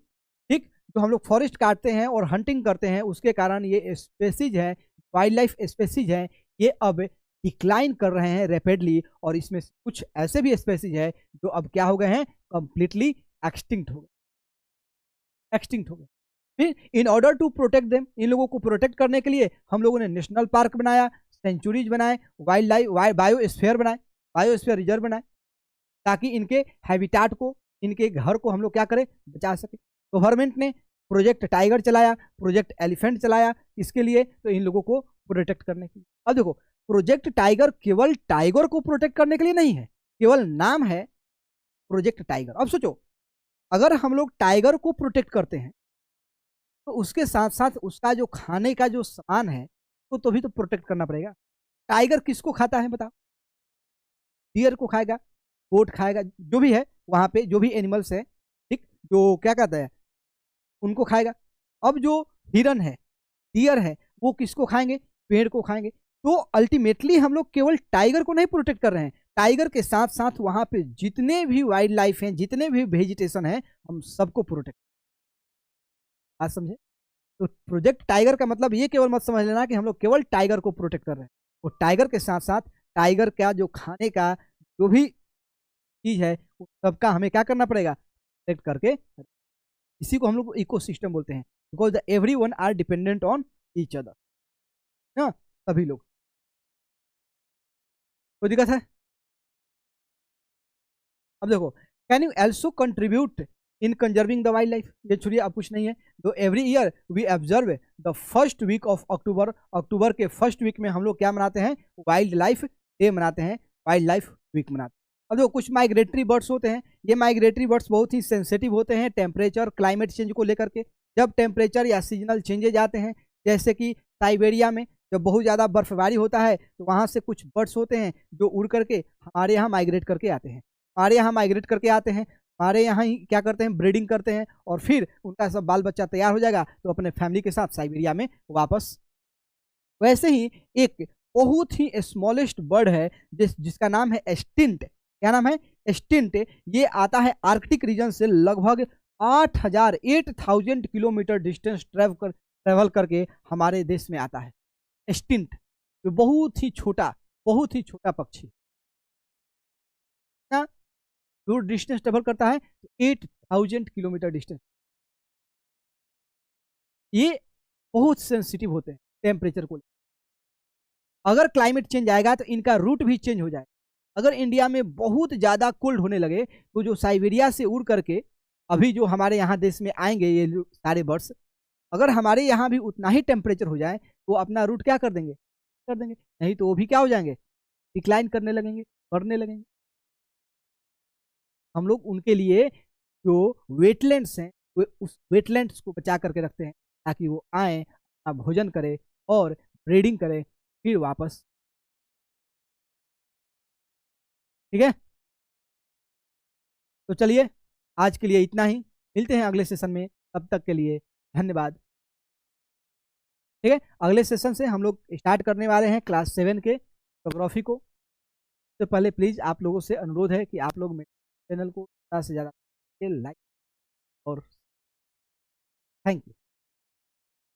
ठीक, जो हम लोग फॉरेस्ट काटते हैं और हंटिंग करते हैं, उसके कारण ये स्पेसीज है, वाइल्ड लाइफ स्पेसीज है, ये अब डिक्लाइन कर रहे हैं रैपिडली। और इसमें कुछ ऐसे भी स्पेसीज है जो अब क्या हो गए हैं, कंप्लीटली एक्सटिंक्ट हो गए। फिर in order to protect them, इन लोगों को प्रोटेक्ट करने के लिए हम लोगों ने नेशनल पार्क बनाया, सेंचुरीज बनाए, वाइल्ड लाइफ बायोस्फीयर बनाए, बायोस्फीयर रिजर्व बनाए, ताकि इनके हैबिटेट को, इनके घर को हम लोग क्या करें, बचा सके। गवर्नमेंट ने प्रोजेक्ट टाइगर चलाया, प्रोजेक्ट एलिफेंट चलाया, इसके लिए, तो इन लोगों को प्रोटेक्ट करने के लिए। अब देखो, प्रोजेक्ट टाइगर केवल टाइगर को प्रोटेक्ट करने के लिए नहीं है, केवल नाम है प्रोजेक्ट टाइगर। अब सोचो, अगर हम लोग टाइगर को प्रोटेक्ट करते हैं तो उसके साथ साथ उसका जो खाने का जो सामान है तो भी तो प्रोटेक्ट करना पड़ेगा। टाइगर किसको खाता है बताओ, डियर को खाएगा, गोट खाएगा, जो भी है वहां पे, जो भी एनिमल्स है, ठीक, जो क्या कहता है, उनको खाएगा। अब जो हिरन है, डियर है, वो किसको खाएंगे, पेड़ को खाएंगे। तो अल्टीमेटली हम लोग केवल टाइगर को नहीं प्रोटेक्ट कर रहे हैं, टाइगर के साथ साथ वहां पे जितने भी वाइल्ड लाइफ हैं, जितने भी वेजिटेशन है, हम सबको प्रोटेक्ट। आज समझे? तो प्रोजेक्ट टाइगर का मतलब ये केवल मत समझ लेना कि हम लोग केवल टाइगर को प्रोटेक्ट कर रहे हैं, वो टाइगर के साथ साथ टाइगर का जो खाने का जो भी चीज है, सबका हमें क्या करना पड़ेगा, प्रोटेक्ट करके। इसी को हम लोग इकोसिस्टम बोलते हैं, because the everyone are dependent on each other ना, सभी लोग। कोई दिक्कत है? अब देखो, can you also contribute in conserving the wild life, ये छोड़िए अब कुछ नहीं है। तो every year we observe the first week of October, October के फर्स्ट वीक में हम लोग क्या मनाते हैं, वाइल्ड लाइफ डे मनाते हैं, वाइल्ड लाइफ वीक मनाते हैं। अब देखो कुछ माइग्रेटरी बर्ड्स होते हैं, ये माइग्रेटरी बर्ड्स बहुत ही सेंसिटिव होते हैं टेम्परेचर क्लाइमेट चेंज को लेकर के। जब टेम्परेचर या सीजनल चेंजेज आते हैं, जैसे कि साइबेरिया में जब बहुत ज़्यादा बर्फबारी होता है तो वहाँ से कुछ बर्ड्स होते हैं जो उड़ करके हमारे यहाँ माइग्रेट करके आते हैं, हमारे यहाँ माइग्रेट करके आते हैं, हमारे यहाँ ही क्या करते हैं, ब्रीडिंग करते हैं, और फिर उनका सब बाल बच्चा तैयार हो जाएगा तो अपने फैमिली के साथ साइबेरिया में वापस। वैसे ही एक बहुत ही स्मॉलेस्ट बर्ड है जिसका नाम है एस्टिंट। क्या नाम है, एस्टिंट। ये आता है आर्कटिक रीजन से लगभग 8,000 किलोमीटर डिस्टेंस ट्रेवल करके हमारे देश में आता है। एस्टिंट जो बहुत ही छोटा पक्षी दूर डिस्टेंस ट्रेवल करता है, 8,000 किलोमीटर डिस्टेंस। ये बहुत सेंसिटिव होते हैं टेम्परेचर को। अगर क्लाइमेट चेंज आएगा तो इनका रूट भी चेंज हो जाएगा। अगर इंडिया में बहुत ज़्यादा कोल्ड होने लगे तो जो साइबेरिया से उड़ करके अभी जो हमारे यहाँ देश में आएंगे ये सारे बर्ड्स, अगर हमारे यहाँ भी उतना ही टेम्परेचर हो जाए तो अपना रूट क्या कर देंगे, नहीं तो वो भी क्या हो जाएंगे, डिक्लाइन करने लगेंगे, बढ़ने लगेंगे। हम लोग उनके लिए जो वेटलैंड्स हैं वो उस वेटलैंड्स को बचा करके रखते हैं ताकि वो आए, अपना भोजन करें और ब्रीडिंग करें, फिर वापस। ठीक है, तो चलिए आज के लिए इतना ही, मिलते हैं अगले सेशन में, तब तक के लिए धन्यवाद। ठीक है, अगले सेशन से हम लोग स्टार्ट करने वाले हैं क्लास 7 के ज्योग्राफी को। तो पहले प्लीज़ आप लोगों से अनुरोध है कि आप लोग मेरे चैनल को ज़्यादा से ज़्यादा लाइक और थैंक यू।